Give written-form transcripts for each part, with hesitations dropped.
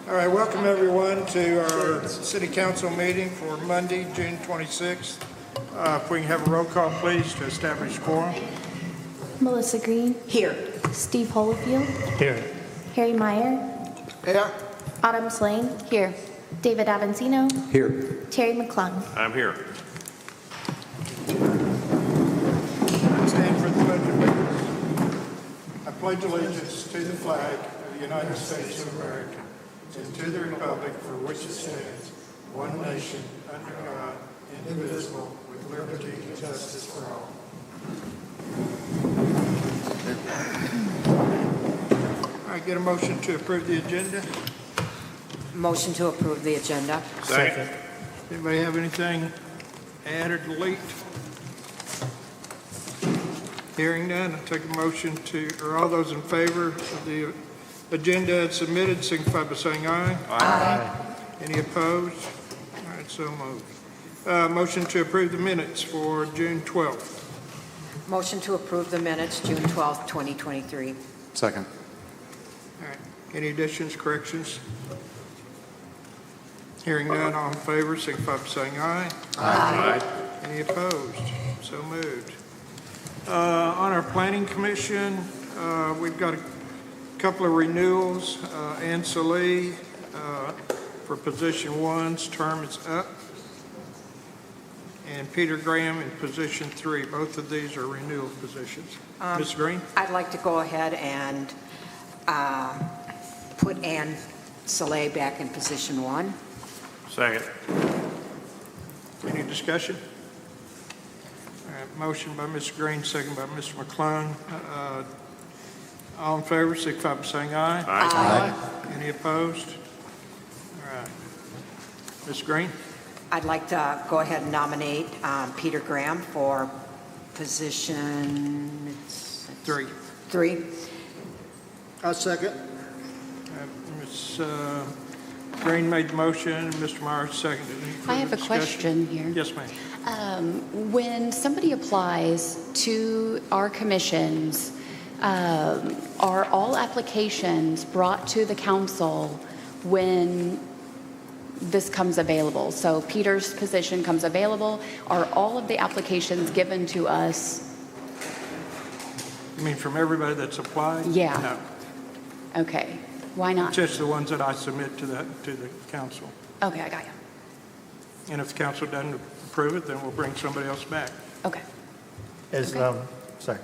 All right, welcome everyone to our city council meeting for Monday, June 26th. If we can have a roll call, please, to establish quorum. Melissa Green. Here. Steve Holofield. Here. Harry Meyer. Here. Autumn Slane. Here. David Avancino. Here. Terry McClung. I'm here. Stand for the pledge of allegiance. I pledge allegiance to the flag of the United States of America and to the republic for which it stands, one nation, under God, indivisible, with liberty and justice for all. All right, get a motion to approve the agenda. Motion to approve the agenda. Second. Anybody have anything add or delete? Hearing none, I take a motion to, or all those in favor of the agenda as submitted, signify by saying aye. Aye. Any opposed? All right, so moved. Motion to approve the minutes for June 12th. Motion to approve the minutes, June 12th, 2023. Second. All right, any additions, corrections? Hearing none, all in favor, signify by saying aye. Aye. Any opposed? So moved. On our planning commission, we've got a couple of renewals. Ann Salee for position 1's term is up. And Peter Graham in position 3. Both of these are renewal positions. Ms. Green? I'd like to go ahead and put Ann Soleil back in position 1. Second. Any discussion? All right, motion by Ms. Green, second by Mr. McClung. All in favor, signify by saying aye. Aye. Any opposed? All right. Ms. Green? I'd like to go ahead and nominate Peter Graham for position 3. 3. I'll second. Ms. Green made the motion, Mr. Myers seconded. Any I have a further question here. Yes, ma'am. When somebody applies to our commissions, are all applications brought to the council when this comes available? So Peter's position comes available. Are all of the applications given to us? You mean from everybody that's applied? Yeah. No, Okay. Why not? just the ones that I submit to the council. Okay, I got you. And if the council doesn't approve it, then we'll bring somebody else back. Okay. Is, Okay. sorry.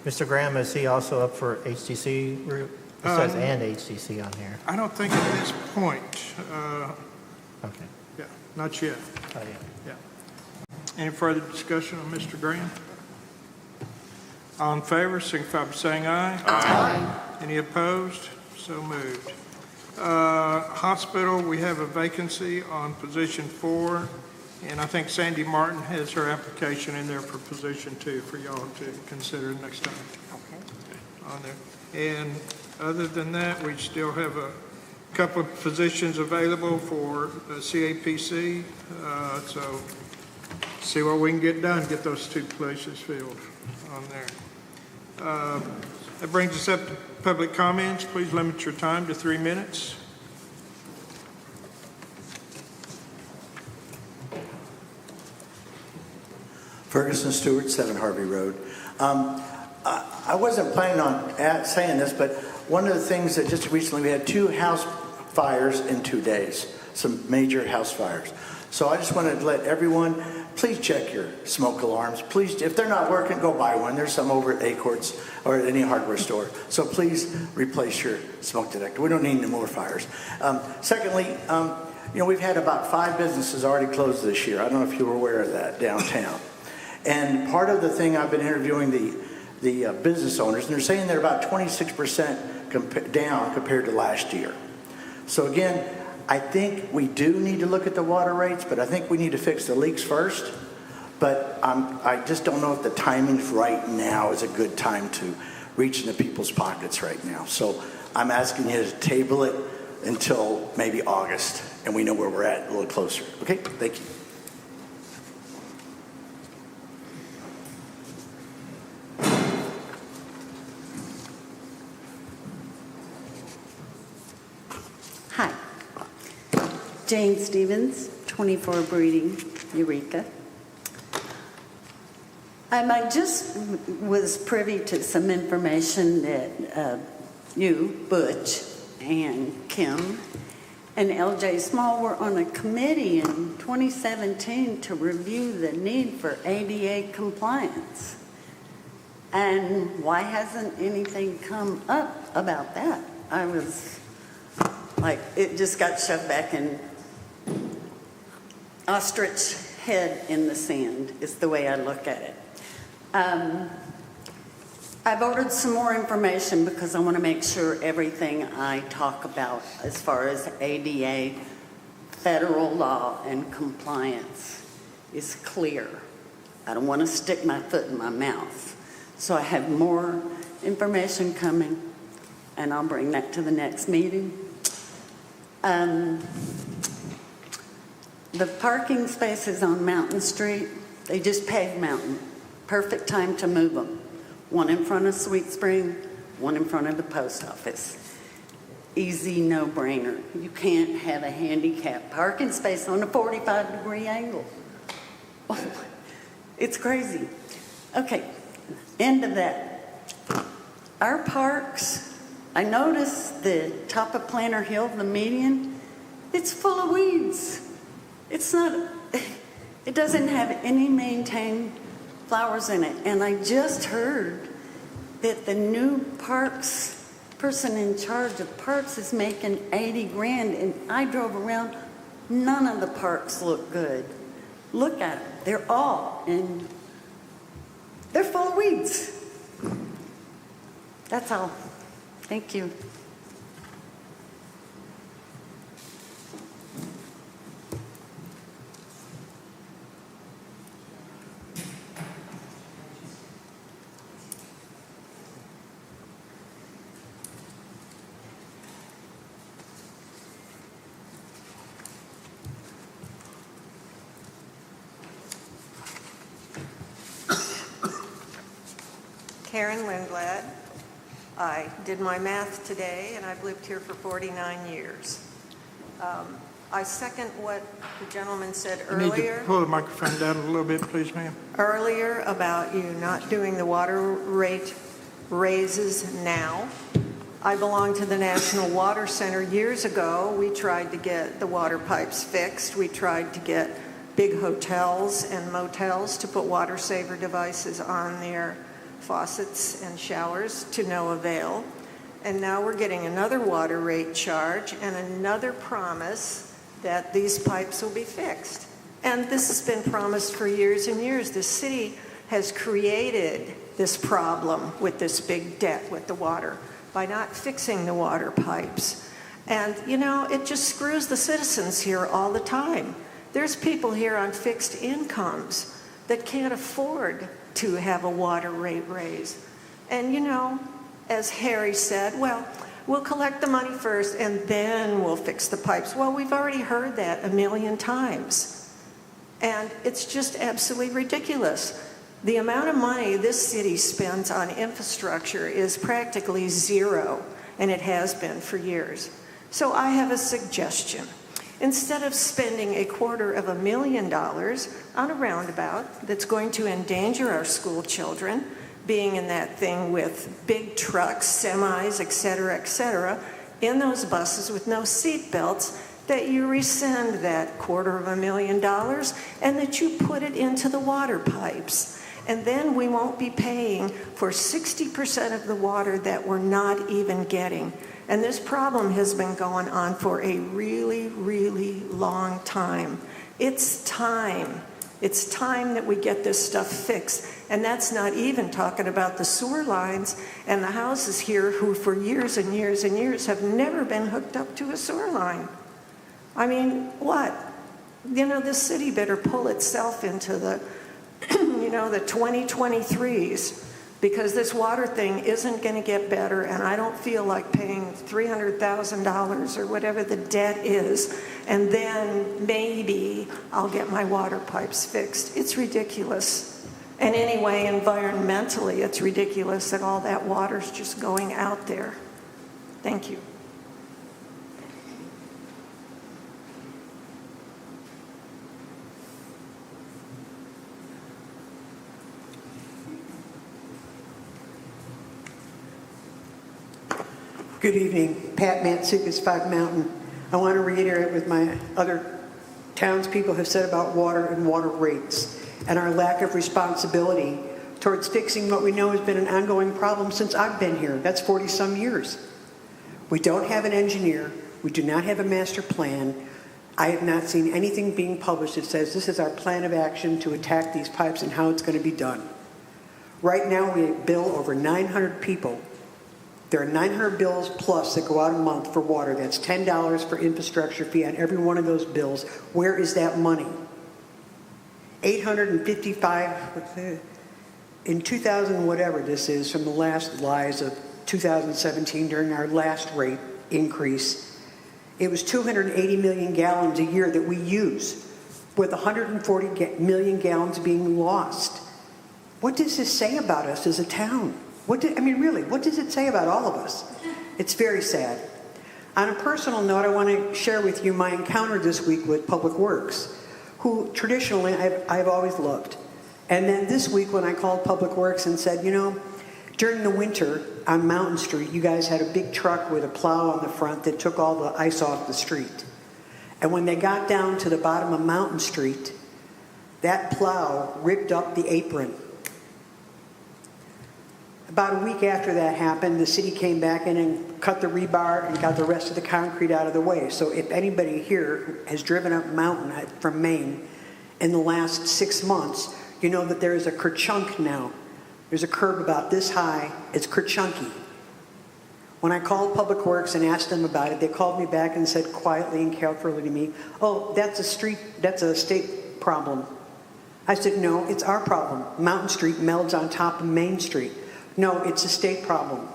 Mr. Graham, is he also up for HTC? It says and HTC on here. I don't think at this point, Okay. yeah, not yet. Oh, yeah. Yeah. Any further discussion on Mr. Graham? All in favor, signify by saying aye. Aye. Any opposed? So moved. Hospital, we have a vacancy on position 4, and I think Sandy Martin has her application in there for position 2 for y'all to consider next time. Okay. On there. And other than that, we still have a couple of positions available for CAPC, so see what we can get done, get those 2 places filled on there. That brings us up to public comments. Please limit your time to 3 minutes. Ferguson Stewart, 7 Harvey Road. I wasn't planning on saying this, but one of the things that just recently we had 2 house fires in 2 days, some major house fires. So I just wanted to let everyone, please check your smoke alarms. Please, if they're not working, go buy one. There's some over at Acorns or at any hardware store. So please replace your smoke detector. We don't need any more fires. Secondly, we've had about 5 businesses already closed this year. I don't know if you were aware of that downtown. And part of the thing, I've been interviewing the business owners, and they're saying they're about 26% down compared to last year. So again, I think we do need to look at the water rates, but I think we need to fix the leaks first. But I just don't know if the timing right now is a good time to reach into people's pockets right now. So I'm asking you to table it until maybe August, and we know where we're at a little closer. Okay, thank you. Hi. Jane Stevens, 24 Breeding, Eureka. I just was privy to some information that you, Butch, and Kim, and LJ Small were on a committee in 2017 to review the need for ADA compliance. And why hasn't anything come up about that? I was like, it just got shoved back in ostrich head in the sand is the way I look at it. I've ordered some more information because I want to make sure everything I talk about as far as ADA, federal law, and compliance is clear. I don't want to stick my foot in my mouth. So I have more information coming, and I'll bring that to the next meeting. The parking spaces on Mountain Street, they just paved Mountain. Perfect time to move them. One in front of Sweet Spring, one in front of the post office. Easy, no-brainer. You can't have a handicap parking space on a 45-degree angle. Oh, it's crazy. Okay, end of that. Our parks, I noticed the top of Planter Hill, the median, it's full of weeds. It doesn't have any maintained flowers in it. And I just heard that the new parks person in charge of parks is making 80 grand, and I drove around, none of the parks look good. Look at them, they're all, and they're full of weeds. That's all. Thank you. Karen Lindblad. I did my math today, and I've lived here for 49 years. I second what the gentleman said You need to earlier. pull the microphone down a little bit, please, ma'am. Earlier about you not doing the water rate raises now. I belong to the National Water Center. Years ago, we tried to get the water pipes fixed. We tried to get big hotels and motels to put water saver devices on their faucets and showers, to no avail. And now we're getting another water rate charge and another promise that these pipes will be fixed. And this has been promised for years and years. The city has created this problem with this big debt with the water by not fixing the water pipes. And, you know, it just screws the citizens here all the time. There's people here on fixed incomes that can't afford to have a water rate raise. And, you know, as Harry said, well, we'll collect the money first and then we'll fix the pipes. Well, we've already heard that a million times. And it's just absolutely ridiculous. The amount of money this city spends on infrastructure is practically zero, and it has been for years. So I have a suggestion. Instead of spending $250,000 on a roundabout that's going to endanger our school children, being in that thing with big trucks, semis, et cetera, in those buses with no seat belts, that you rescind that $250,000 and that you put it into the water pipes. And then we won't be paying for 60% of the water that we're not even getting. And this problem has been going on for a really, really long time. It's time. It's time that we get this stuff fixed. And that's not even talking about the sewer lines and the houses here who for years and years and years have never been hooked up to a sewer line. I mean, what? You know, this city better pull itself into the, you know, the 2023s, because this water thing isn't going to get better, and I don't feel like paying $300,000 or whatever the debt is, and then maybe I'll get my water pipes fixed. It's ridiculous. And anyway, environmentally, it's ridiculous that all that water's just going out there. Thank you. Good evening. Pat Matsoukas, Five Mountain. I want to reiterate what my other townspeople have said about water and water rates and our lack of responsibility towards fixing what we know has been an ongoing problem since I've been here. That's 40-some years. We don't have an engineer. We do not have a master plan. I have not seen anything being published that says this is our plan of action to attack these pipes and how it's going to be done. Right now, we bill over 900 people. There are 900 bills plus that go out a month for water. That's $10 for infrastructure fee on every one of those bills. Where is that money? 855 in 2000, whatever this is, from the last lies of 2017 during our last rate increase, it was 280 million gallons a year that we use, with 140 million gallons being lost. What does this say about us as a town? What does it say about all of us? It's very sad. On a personal note, I want to share with you my encounter this week with Public Works, who traditionally I've always loved. And then this week when I called Public Works and said, you know, during the winter on Mountain Street, you guys had a big truck with a plow on the front that took all the ice off the street. And when they got down to the bottom of Mountain Street, that plow ripped up the apron. About a week after that happened, the city came back in and cut the rebar and got the rest of the concrete out of the way. So if anybody here has driven up Mountain from Maine in the last 6 months, you know that there is a kerchunk now. There's a curb about this high. It's kerchunky. When I called Public Works and asked them about it, they called me back and said quietly and carefully to me, oh, that's a state problem. I said, no, it's our problem. Mountain Street melds on top of Main Street. No, it's a state problem.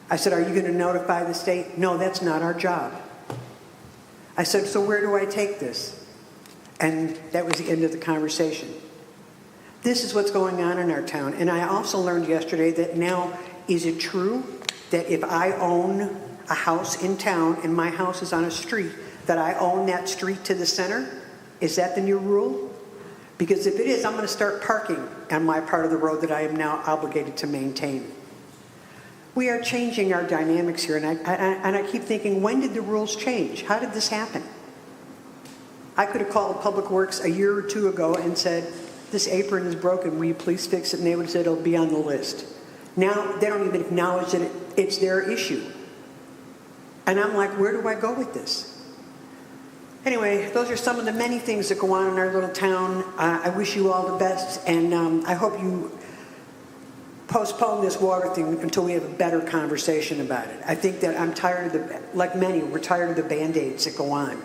I said, are you going to notify the state? No, that's not our job. I said, so where do I take this? And that was the end of the conversation. This is what's going on in our town. And I also learned yesterday that now, is it true that if I own a house in town and my house is on a street, that I own that street to the center? Is that the new rule? Because if it is, I'm going to start parking on my part of the road that I am now obligated to maintain. We are changing our dynamics here, and I keep thinking, when did the rules change? How did this happen? I could have called Public Works a year or two ago and said, this apron is broken, will you please fix it? And they would have said, it'll be on the list. Now, they don't even acknowledge that it's their issue. And I'm like, where do I go with this? Anyway, those are some of the many things that go on in our little town. I wish you all the best, and I hope you postpone this water thing until we have a better conversation about it. I think that I'm tired of like many, we're tired of the Band-Aids that go on.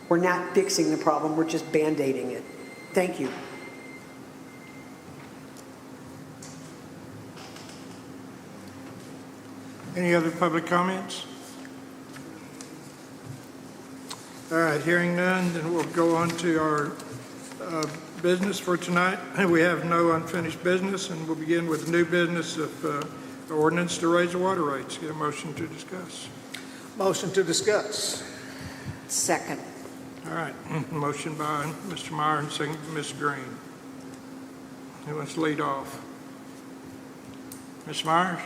We're not fixing the problem, we're just Band-Aiding it. Thank you. Any other public comments? All right, hearing none, then we'll go on to our business for tonight. We have no unfinished business, and we'll begin with new business of the ordinance to raise the water rates. Get a motion to discuss. Motion to discuss. Second. All right, motion by Mr. Meyer and second by Ms. Green. Who wants to lead off? Ms. Myers?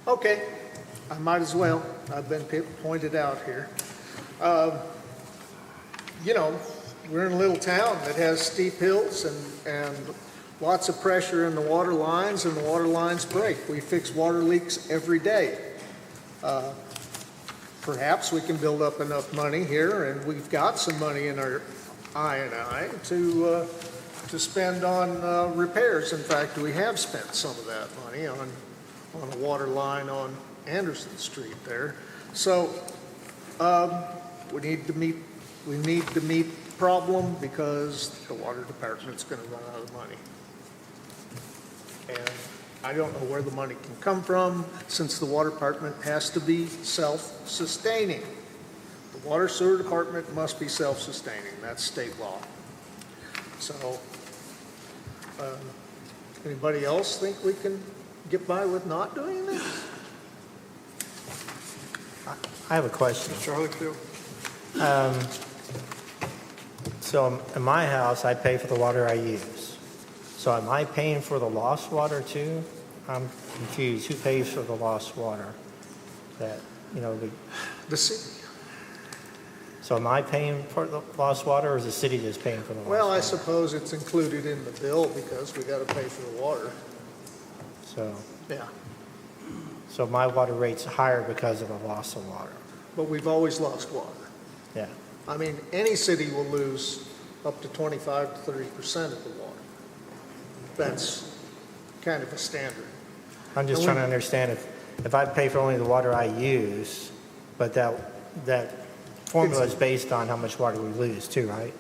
Okay, I might as well. I've been pointed out here. You know, we're in a little town that has steep hills and lots of pressure in the water lines, and the water lines break. We fix water leaks every day. Perhaps we can build up enough money here, and we've got some money in our I&I to spend on repairs. In fact, we have spent some of that money on a water line on Anderson Street there. So we need to meet the problem because the water department's going to run out of money. And I don't know where the money can come from, since the water department has to be self-sustaining. The water sewer department must be self-sustaining. That's state law. So anybody else think we can get by with not doing this? I have a question. Charlie Phil? So in my house, I pay for the water I use. So am I paying for the lost water too? I'm confused. Who pays for the lost water? you know, The city. so am I paying for the lost water, or is the city just paying for the lost water? Well, I suppose it's included in the bill because we got to pay for the water. So, Yeah. so my water rate's higher because of the loss of water. But we've always lost water. Yeah. I mean, any city will lose up to 25 to 30% of the water. That's kind of a standard. I'm just And trying to we- understand if I pay for only the water I use, but that formula is based on how much water we lose too, right?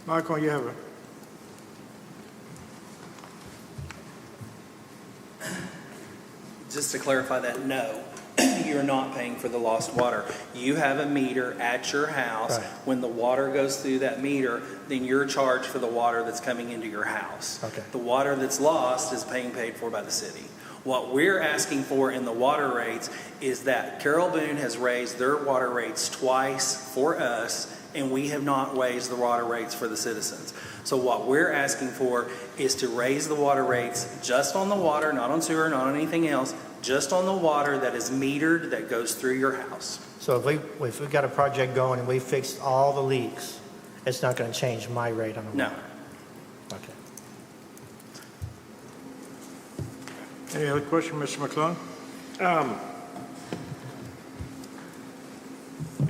Michael, you have a, Just to clarify that, no, you're not paying for the lost water. You have a meter at your house. Right. When the water goes through that meter, then you're charged for the water that's coming into your house. Okay. The water that's lost is paid for by the city. What we're asking for in the water rates is that Carol Boone has raised their water rates twice for us, and we have not raised the water rates for the citizens. So what we're asking for is to raise the water rates just on the water, not on sewer, not on anything else, just on the water that is metered that goes through your house. So if we got a project going and we fixed all the leaks, it's not going to change my rate on the No. water? Okay. any other question, Mr. McClung?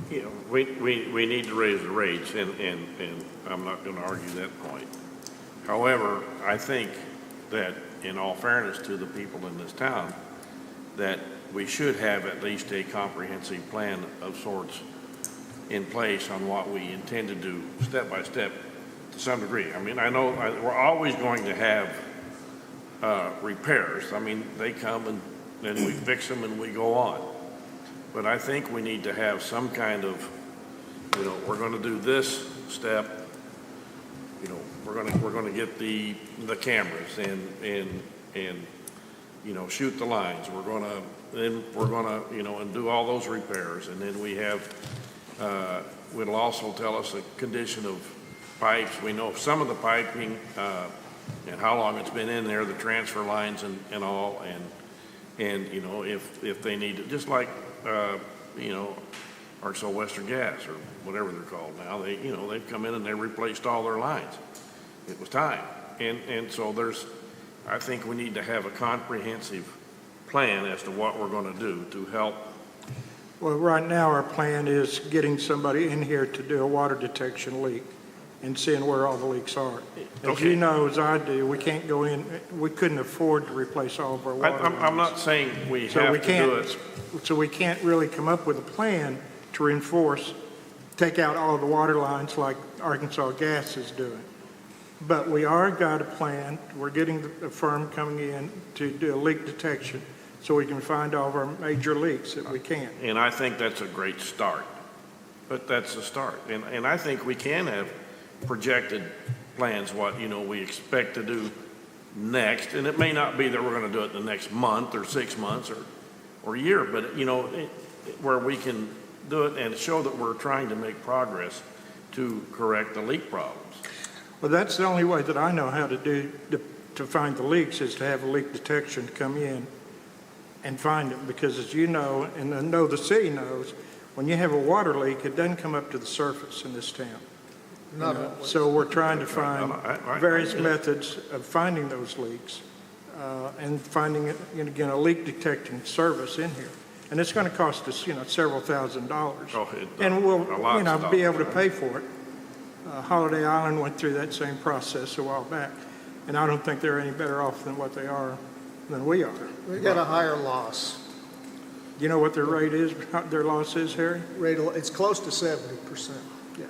You know, we need to raise the rates, and I'm not going to argue that point. However, I think that in all fairness to the people in this town, that we should have at least a comprehensive plan of sorts in place on what we intend to do step by step to some degree. I mean, I know we're always going to have repairs. I mean, they come and then we fix them and we go on. But I think we need to have some kind of, you know, we're going to do this step. You know, we're going to get the cameras and you know, shoot the lines. We're going to you know, and do all those repairs. And then we have, it'll also tell us the condition of pipes. We know some of the piping and how long it's been in there, the transfer lines and all, and you know, if they need it, just like you know, Arkansas Western Gas or whatever they're called now. You know, they've come in and they replaced all their lines. It was time, and so I think we need to have a comprehensive plan as to what we're going to do to help. Well, right now, our plan is getting somebody in here to do a water detection leak and seeing where all the leaks are. As Okay. you know, as I do, we can't go in, we couldn't afford to replace all of our water lines. I'm not saying we So have we to do can't, it. so we can't really come up with a plan to reinforce, take out all the water lines like Arkansas Gas is doing. But we are got a plan, we're getting a firm coming in to do a leak detection so we can find all of our major leaks that we can. And I think that's a great start, but that's a start. And I think we can have projected plans, what, you know, we expect to do next. And it may not be that we're going to do it the next month or 6 months or year, but, you know, where we can do it and show that we're trying to make progress to correct the leak problems. Well, that's the only way that I know how to do, to find the leaks, is to have a leak detection come in and find them. Because as you know, and I know the city knows, when you have a water leak, it doesn't come up to the surface in this town. Not You know, always. so we're trying to find I various get it. methods of finding those leaks and finding, you know, again, a leak detecting service in here. And it's going to cost us, you know, several $1,000s. Oh, And we'll, a lot you know, of be stuff. able to pay for it. Holiday Island went through that same process a while back, and I don't think they're any better off than what they are, than we are. We got a higher loss. You know what their rate is, their loss is, Harry? It's close to 70%. Yeah.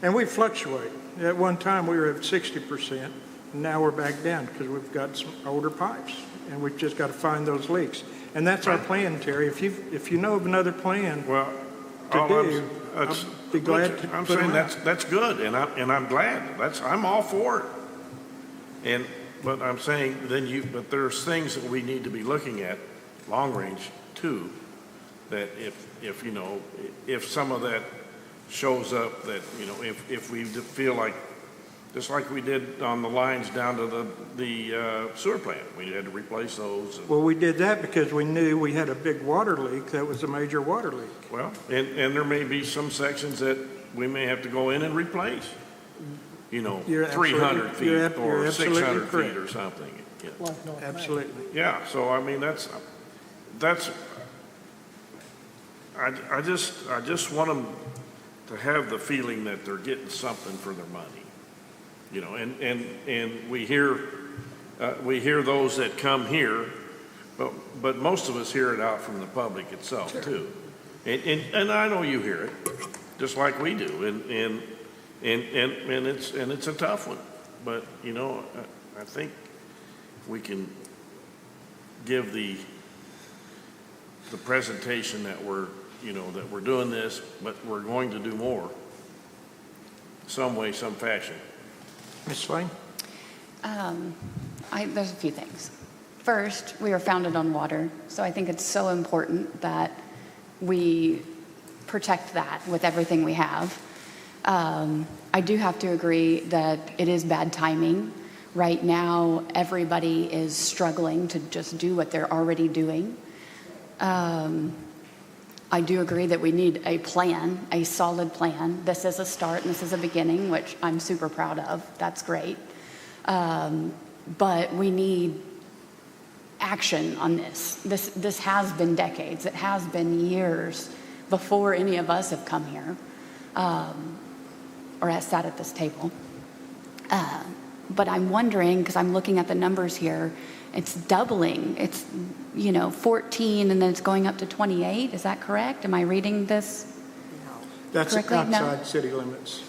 And we fluctuate. At one time, we were at 60%, and now we're back down because we've got some older pipes, and we've just got to find those leaks. And that's our plan, Terry. If you know of another plan Well, to all do, I'm I'd be glad to I'm put saying them out. that's good, and I'm glad. I'm all for it. But I'm saying but there's things that we need to be looking at long range too. That if you know, if some of that shows up, that, you know, if we feel like Just like we did on the lines down to the sewer plant. We had to replace those. Well, we did that because we knew we had a big water leak. That was a major water leak. Well, and there may be some sections that we may have to go in and replace. You know, You're 300 feet you're or absolutely 600 feet correct. or something. Yeah. Absolutely. Yeah, so I mean, that's, I just want them to have the feeling that they're getting something for their money. You know, and we hear those that come here, but most of us hear it out from the public itself too. And I know you hear it, just like we do, and it's a tough one. But, you know, I think we can give the presentation that we're doing this, but we're going to do more, some way, some fashion. Ms. Swain? There's a few things. First, we are founded on water, so I think it's so important that we protect that with everything we have. I do have to agree that it is bad timing. Right now, everybody is struggling to just do what they're already doing. I do agree that we need a plan, a solid plan. This is a start and this is a beginning, which I'm super proud of. That's great. But we need action on this. This has been decades. It has been years before any of us have come here or has sat at this table. But I'm wondering, because I'm looking at the numbers here, it's doubling. It's, 14 and then it's going up to 28. Is that correct? Am I reading this That's correctly? outside city limits.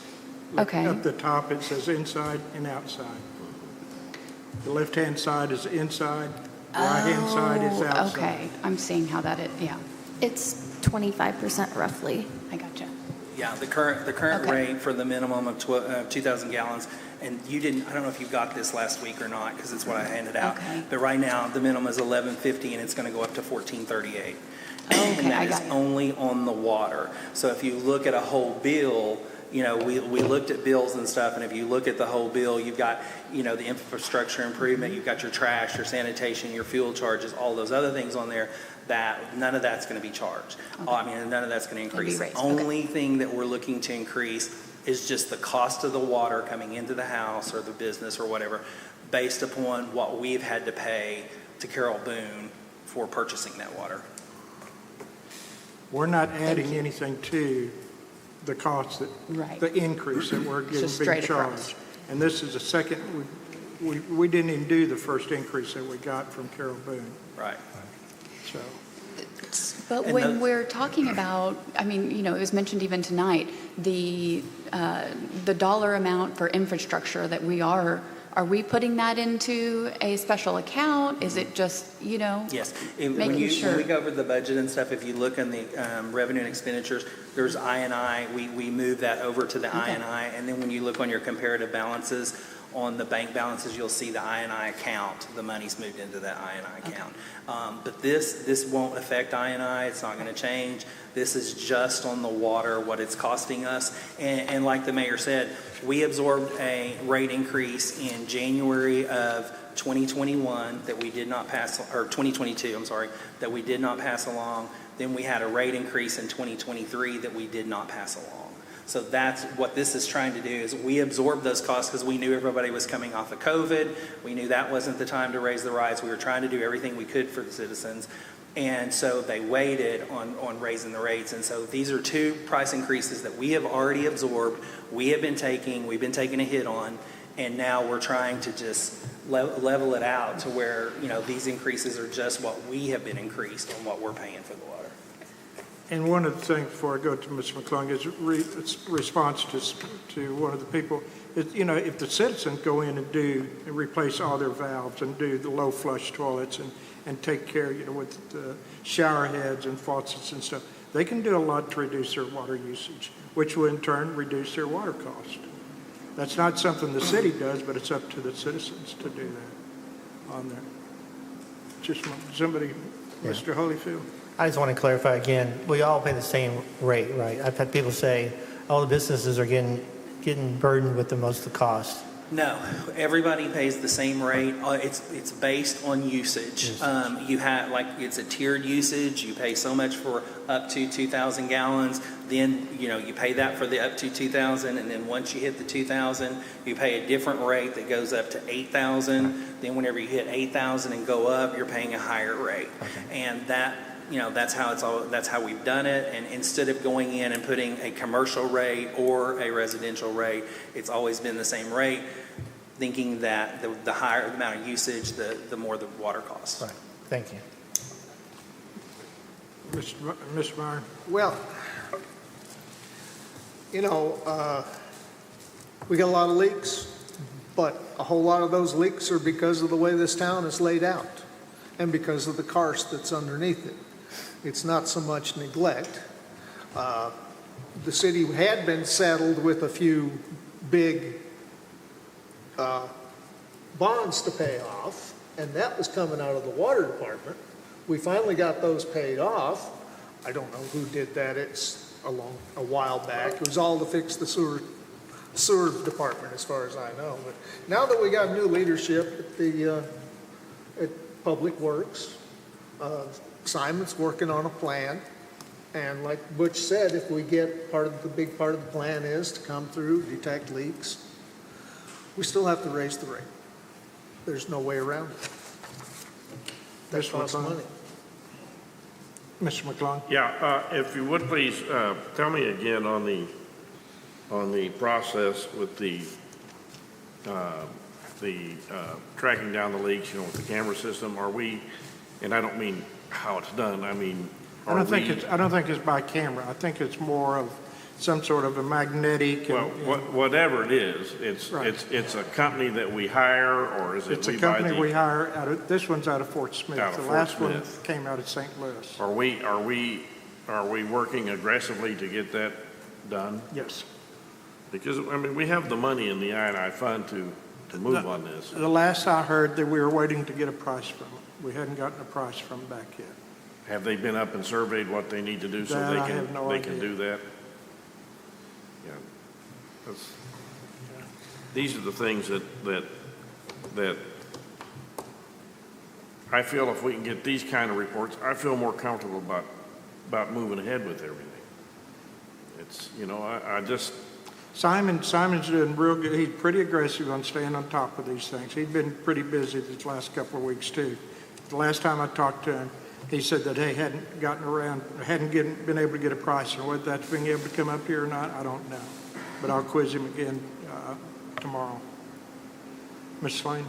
Okay. Up the top, it says inside and outside. The left-hand side is inside, the right-hand side is outside. Okay. I'm seeing how that is, yeah. It's 25% roughly. I gotcha. Yeah, the current Okay. rate for the minimum of 2,000 gallons, and I don't know if you got this last week or not, because it's what I handed out. Okay. But right now, the minimum is $11.50, and it's going to go up to $14.38. Okay, And I that got is you. only on the water. So if you look at a whole bill, we looked at bills and stuff, and if you look at the whole bill, you've got, the infrastructure improvement, you've got your trash, your sanitation, your fuel charges, all those other things on there, that none of that's going to be charged. None of that's going to It'll be increase. raised, The only thing that we're looking to increase is just the cost of the water coming into the house or the business or whatever, based upon what we've had to pay to Carol Boone for purchasing that water. We're not adding anything to the cost Right. the increase that we're getting just being straight across. charged. And this is the second, we didn't even do the first increase that we got from Carol Boone, Right. so. But And when the- we're talking about, it was mentioned even tonight, the dollar amount for infrastructure that are we putting that into a special account? Is it just, Yes. When making sure? we go over the budget and stuff, if you look in the revenue and expenditures, there's I&I. We move that over to the I&I. And then when you look on your comparative balances, on the bank balances, you'll see the I&I account. The money's moved into that I&I account. But this won't affect I&I. It's not going to change. This is just on the water, what it's costing us. And like the mayor said, we absorbed a rate increase in January of 2021 that we did not pass, or 2022, I'm sorry, that we did not pass along. Then we had a rate increase in 2023 that we did not pass along. So that's what this is trying to do, is we absorb those costs because we knew everybody was coming off of COVID. We knew that wasn't the time to raise the rates. We were trying to do everything we could for the citizens. And so they waited on raising the rates. And so these are two price increases that we have already absorbed. We've been taking a hit on, and now we're trying to just level it out to where, these increases are just what we have been increased on what we're paying for the water. And one of the things, before I go to Ms. McClung, is it's response to one of the people. If the citizens go in and replace all their valves and do the low flush toilets and take care, with the shower heads and faucets and stuff, they can do a lot to reduce their water usage, which will in turn reduce their water cost. That's not something the city does, but it's up to the citizens to do that on there. Just somebody, Yeah. Mr. Holyfield? I just want to clarify again, we all pay the same rate, right? I've had people say, the businesses are getting burdened with the most of the cost. No, everybody pays the same rate. It's based on usage. You have, like, it's a tiered usage. You pay so much for up to 2,000 gallons. Then, you pay that for the up to 2,000. And then once you hit the 2,000, you pay a different rate that goes up to 8,000. Then whenever you hit 8,000 and go up, you're paying a higher rate. And that's how we've done it. And instead of going in and putting a commercial rate or a residential rate, it's always been the same rate, thinking that the higher the amount of usage, the more the water costs. Right. Thank you. Mr. Meyer? Well, we got a lot of leaks, but a whole lot of those leaks are because of the way this town is laid out and because of the karst that's underneath it. It's not so much neglect. The city had been saddled with a few big bonds to pay off, and that was coming out of the water department. We finally got those paid off. I don't know who did that. It's a while back. It was all to fix the sewer department, as far as I know. But now that we got new leadership at Public Works, Simon's working on a plan. And like Butch said, if we get big part of the plan is to come through, detect leaks, we still have to raise the rate. There's no way around it. That costs money. Mr. McClung? Yeah, if you would please, tell me again on the process with the tracking down the leaks, with the camera system. Are we, and I don't mean how it's done, I mean, I don't think it's by camera. I think it's more of some sort of a magnetic. Well, whatever it is, it's a company that we hire, or is it? It's a company we hire this one's out of Fort Smith. The last one came out of St. Louis. Are we working aggressively to get that done? Yes. Because, we have the money in the I&I fund to move on this. The last I heard that we were waiting to get a price from them. We hadn't gotten a price from them back yet. Have they been up and surveyed what they need to do so they can do that? Yeah. These are the things that I feel if we can get these kind of reports, I feel more comfortable about moving ahead with everything. It's, I just... Simon's doing real good. He's pretty aggressive on staying on top of these things. He's been pretty busy these last couple of weeks too. The last time I talked to him, he said that he hadn't been able to get a price, and whether that's being able to come up here or not, I don't know. But I'll quiz him again tomorrow. Ms. Slane?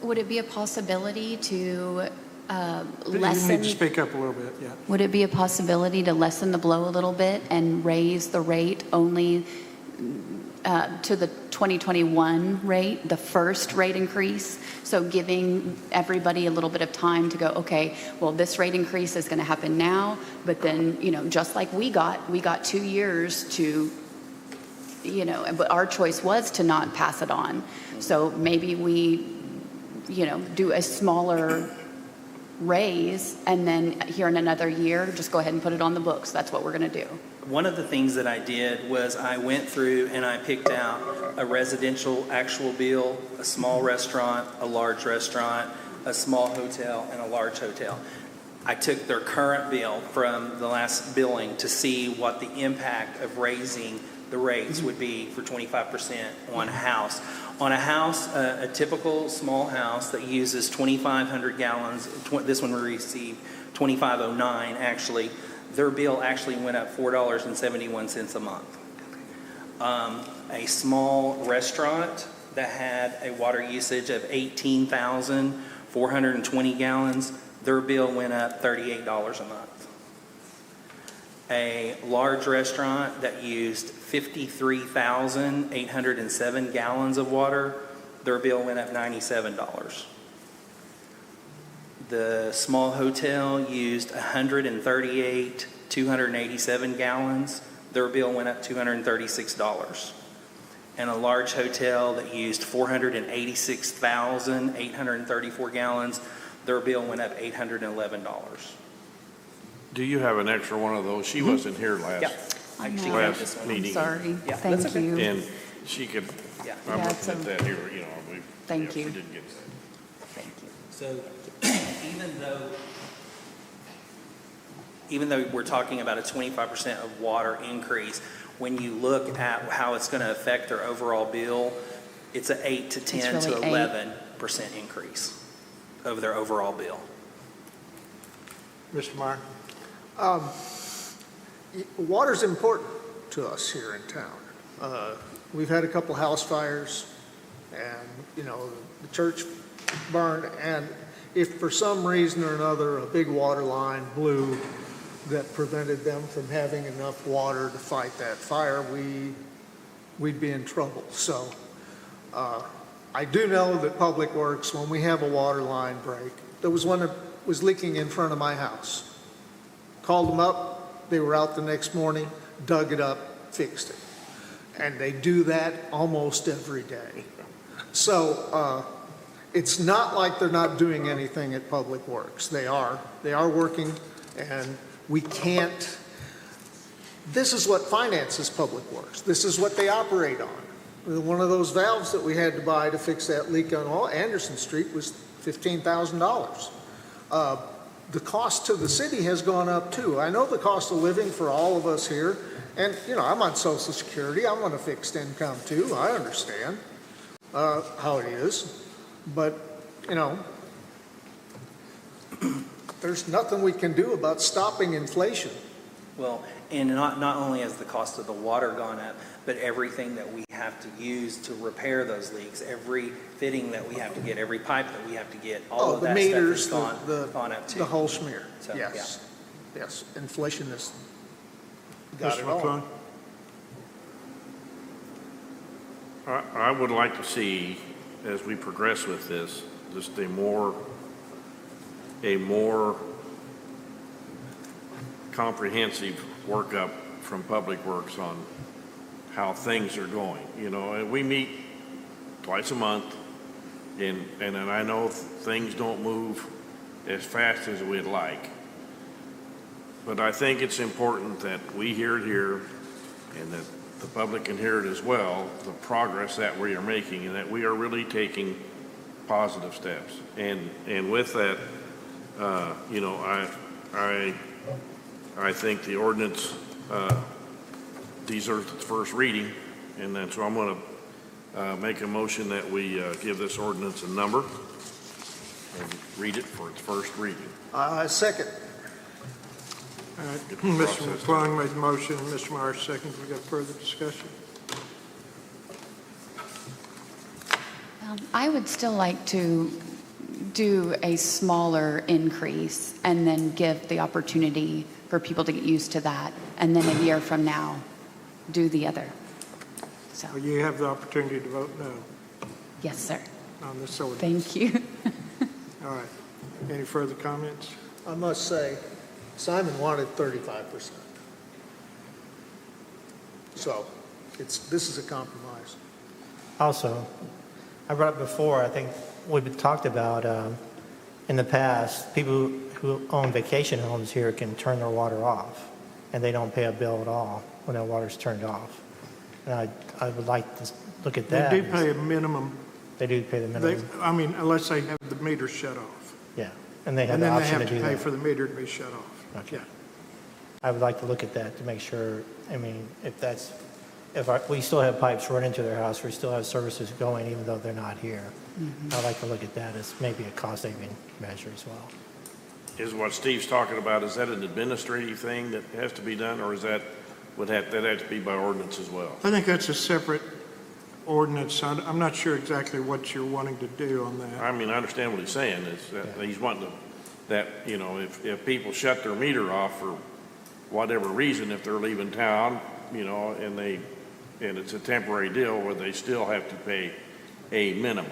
Would it be a possibility to lessen? You need to speak up a little bit, yeah. Would it be a possibility to lessen the blow a little bit and raise the rate only to the 2021 rate, the first rate increase? So giving everybody a little bit of time to go, okay, well, this rate increase is going to happen now, but then, just like we got 2 years to, but our choice was to not pass it on. So maybe we, do a smaller raise, and then here in another year, just go ahead and put it on the books. That's what we're going to do. One of the things that I did was I went through and I picked out a residential actual bill, a small restaurant, a large restaurant, a small hotel, and a large hotel. I took their current bill from the last billing to see what the impact of raising the rates would be for 25% on a house. On a house, a typical small house that uses 2,500 gallons, this one we received 2,509 actually, their bill actually went up $4.71 a month. A small restaurant that had a water usage of 18,420 gallons, their bill went up $38 a month. A large restaurant that used 53,807 gallons of water, their bill went up $97. The small hotel used 287 gallons. Their bill went up $236. And a large hotel that used 486,834 gallons, their bill went up $811. Do you have an extra one of those? She wasn't here last Yeah. I know. last meeting. Sorry. Yeah, Thank that's okay. you. she could, Yeah. I'm Yeah, looking at that here, you know, we. Thank yeah, you. She didn't get that. Thank you. So even though we're talking about a 25% of water increase, when you look at how it's going to affect their overall bill, it's an 8 to 10 to really 11% increase of their overall bill. Mr. Meyer? Water's important to us here in town. We've had a couple house fires, and, you know, the church burned, and if for some reason or another a big water line blew that prevented them from having enough water to fight that fire, we'd be in trouble. So I do know that Public Works, when we have a water line break, there was one that was leaking in front of my house. Called them up, they were out the next morning, dug it up, fixed it. And they do that almost every day. So it's not like they're not doing anything at Public Works. They are working, and we can't, this is what finances Public Works. This is what they operate on. One of those valves that we had to buy to fix that leak on Anderson Street was $15,000. The cost to the city has gone up too. I know the cost of living for all of us here, and, you know, I'm on Social Security. I'm on a fixed income too. I understand how it is. But, you know, there's nothing we can do about stopping inflation. Well, and not only has the cost of the water gone up, but everything that we have to use to repair those leaks, every fitting that we have to get, every pipe that we have to get, all of the that meters, stuff has gone up too. the whole smear. So, Yes. Yes. Inflation has got Mr. it all. McClung? I would like to see, as we progress with this, just a more comprehensive workup from Public Works on how things are going. You know, and we meet twice a month, and then I know things don't move as fast as we'd like. But I think it's important that we hear it here, and that the public can hear it as well, the progress that we are making, and that we are really taking positive steps. And with that, you know, I think the ordinance deserves its first reading, and then so I'm going to make a motion that we give this ordinance a number and read it for its first reading. Second. All right, Mr. McClung made the motion, and Mr. Meyer seconded. We got further discussion? I would still like to do a smaller increase and then give the opportunity for people to get used to that. And then a year from now, do the other. So, Well, you have the opportunity to vote no yes, sir. on this ordinance. Thank you. All right. Any further comments? I must say, Simon wanted 35%. So this is a compromise. Also, I brought up before, I think we've talked about in the past, people who own vacation homes here can turn their water off, and they don't pay a bill at all when their water's turned off. And I would like to look at that. They do pay a minimum. They do pay the minimum. I mean, unless they have the meter shut off. Yeah, and they have And the then they option have to to do pay that. for the meter to be shut off. Okay. Yeah. I would like to look at that to make sure, I mean, we still have pipes running to their house, we still have services going even though they're not here. I'd like to look at that as maybe a cost-saving measure as well. Is what Steve's talking about, is that an administrative thing that has to be done, or is that have to be by ordinance as well? I think that's a separate ordinance. I'm not sure exactly what you're wanting to do on that. I mean, I understand what he's saying, is that he's wanting to, that, you know, if people shut their meter off for whatever reason, if they're leaving town, you know, and it's a temporary deal where they still have to pay a minimum.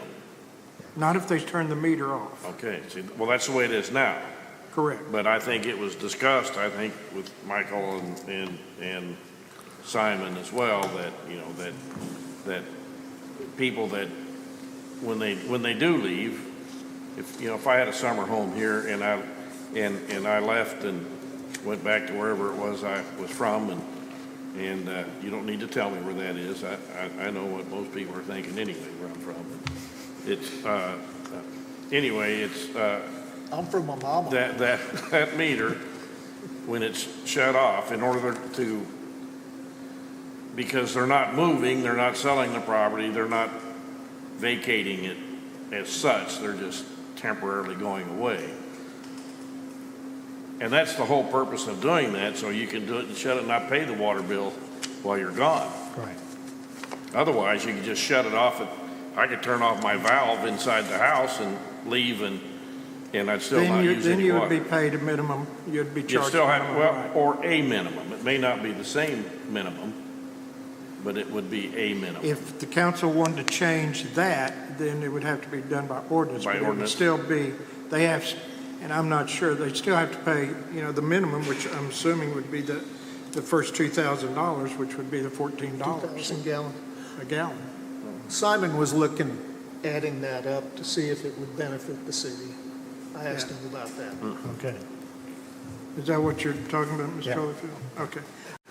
Not if they turn the meter off. Okay, see, well, that's the way it is now. Correct. But I think it was discussed, I think, with Michael and Simon as well, that, you know, that people that, when they do leave, if I had a summer home here and I left and went back to wherever it was I was from, And you don't need to tell me where that is. I know what most people are thinking anyway, where I'm from. It's, anyway, it's, I'm from my mama. that meter, when it's shut off, in order to, because they're not moving, they're not selling the property, they're not vacating it as such, they're just temporarily going away. And that's the whole purpose of doing that, so you can do it and shut it and not pay the water bill while you're gone. Right. Otherwise, you can just shut it off. I could turn off my valve inside the house and leave, and I'd still not use Then any you would water. be paid a minimum, you'd be You charged. still a have, minimum, well, right. or a minimum. It may not be the same minimum, but it would be a minimum. If the council wanted to change that, then it would have to be done by ordinance. By but It would ordinance. still be, they have, and I'm not sure, they still have to pay, the minimum, which I'm assuming would be the first $2,000, which would be the $14 2,000 gallon. a gallon. Simon was looking, adding that up to see if it would benefit the city. I asked him about that. Okay. Is that what you're talking about, Mr. Yeah. Holyfield? Okay.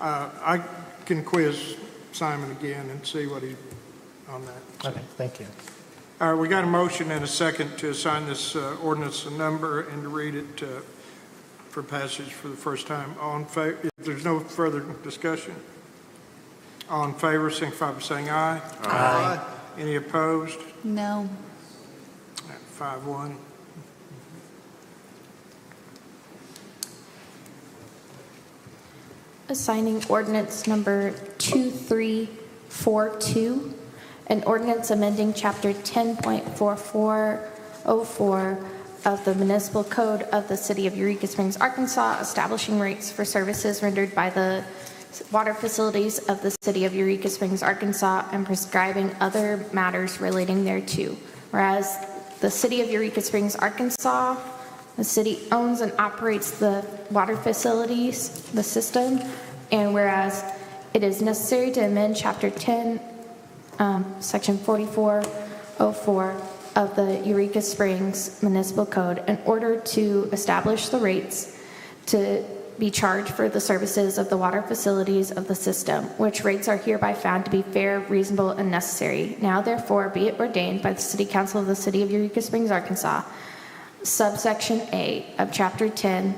I can quiz Simon again and see what he's on that. Okay, thank you. All right, we got a motion and a second to assign this ordinance a number and to read it for passage for the first time. All in favor, if there's no further discussion, all in favor, signify by saying aye. Aye. Any opposed? No. 5-1. Assigning ordinance number 2342, an ordinance amending chapter 10.4404 of the municipal code of the city of Eureka Springs, Arkansas, establishing rates for services rendered by the water facilities of the city of Eureka Springs, Arkansas, and prescribing other matters relating thereto. Whereas the city of Eureka Springs, Arkansas, the city owns and operates the water facilities, the system, and whereas it is necessary to amend Chapter 10, Section 4404 of the Eureka Springs Municipal Code in order to establish the rates to be charged for the services of the water facilities of the system, which rates are hereby found to be fair, reasonable, and necessary. Now, therefore, be it ordained by the City Council of the City of Eureka Springs, Arkansas, subsection A of Chapter 10,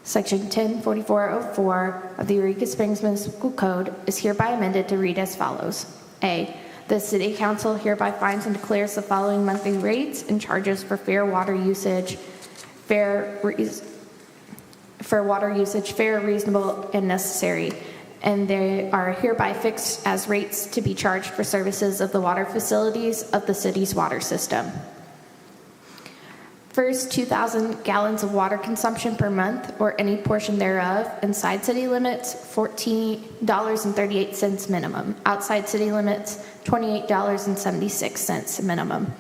Section 104404 of the Eureka Springs Municipal Code is hereby amended to read as follows. A, the City Council hereby finds and declares the following monthly rates and charges for fair, reasonable, and necessary, and they are hereby fixed as rates to be charged for services of the water facilities of the city's water system. First, 2,000 gallons of water consumption per month or any portion thereof. Inside city limits, $14.38 minimum. Outside city limits, $28.76 minimum.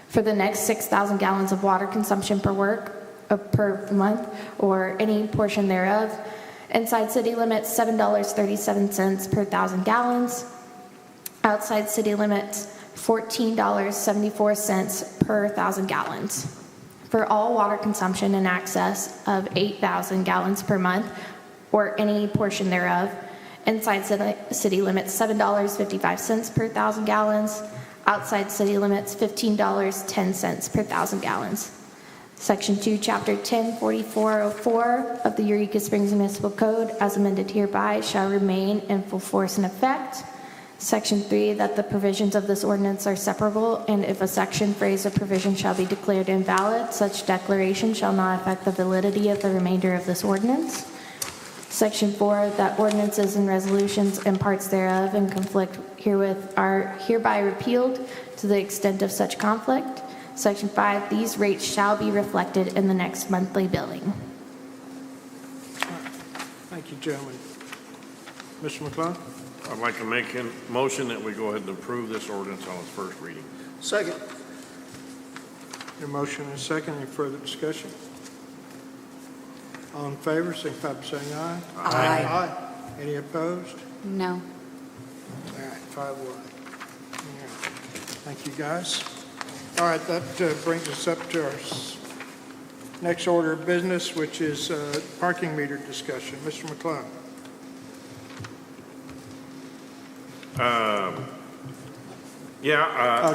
For the next 6,000 gallons of water consumption per month or any portion thereof. Inside city limits, $7.37 per 1,000 gallons. Outside city limits, $14.74 per 1,000 gallons. For all water consumption in excess of 8,000 gallons per month or any portion thereof, inside city limits $7.55 per 1,000 gallons, outside city limits $15.10 per 1,000 gallons. Section 2, Chapter 104404 of the Eureka Springs Municipal Code, as amended hereby, shall remain in full force and effect. Section 3, that the provisions of this ordinance are separable, and if a section, phrase, or provision shall be declared invalid, such declaration shall not affect the validity of the remainder of this ordinance. Section 4, that ordinances and resolutions and parts thereof in conflict herewith are hereby repealed to the extent of such conflict. Section 5, these rates shall be reflected in the next monthly billing. Thank you, gentlemen. Mr. McClung? I'd like to make a motion that we go ahead and approve this ordinance on its first reading. Second. Your motion and a second. Any further discussion? All in favor, signify by saying aye. Aye. Any opposed? No. All right, 5-1. All right. Thank you, guys. All right, that brings us up to our next order of business, which is parking meter discussion. Mr. McClung. I'll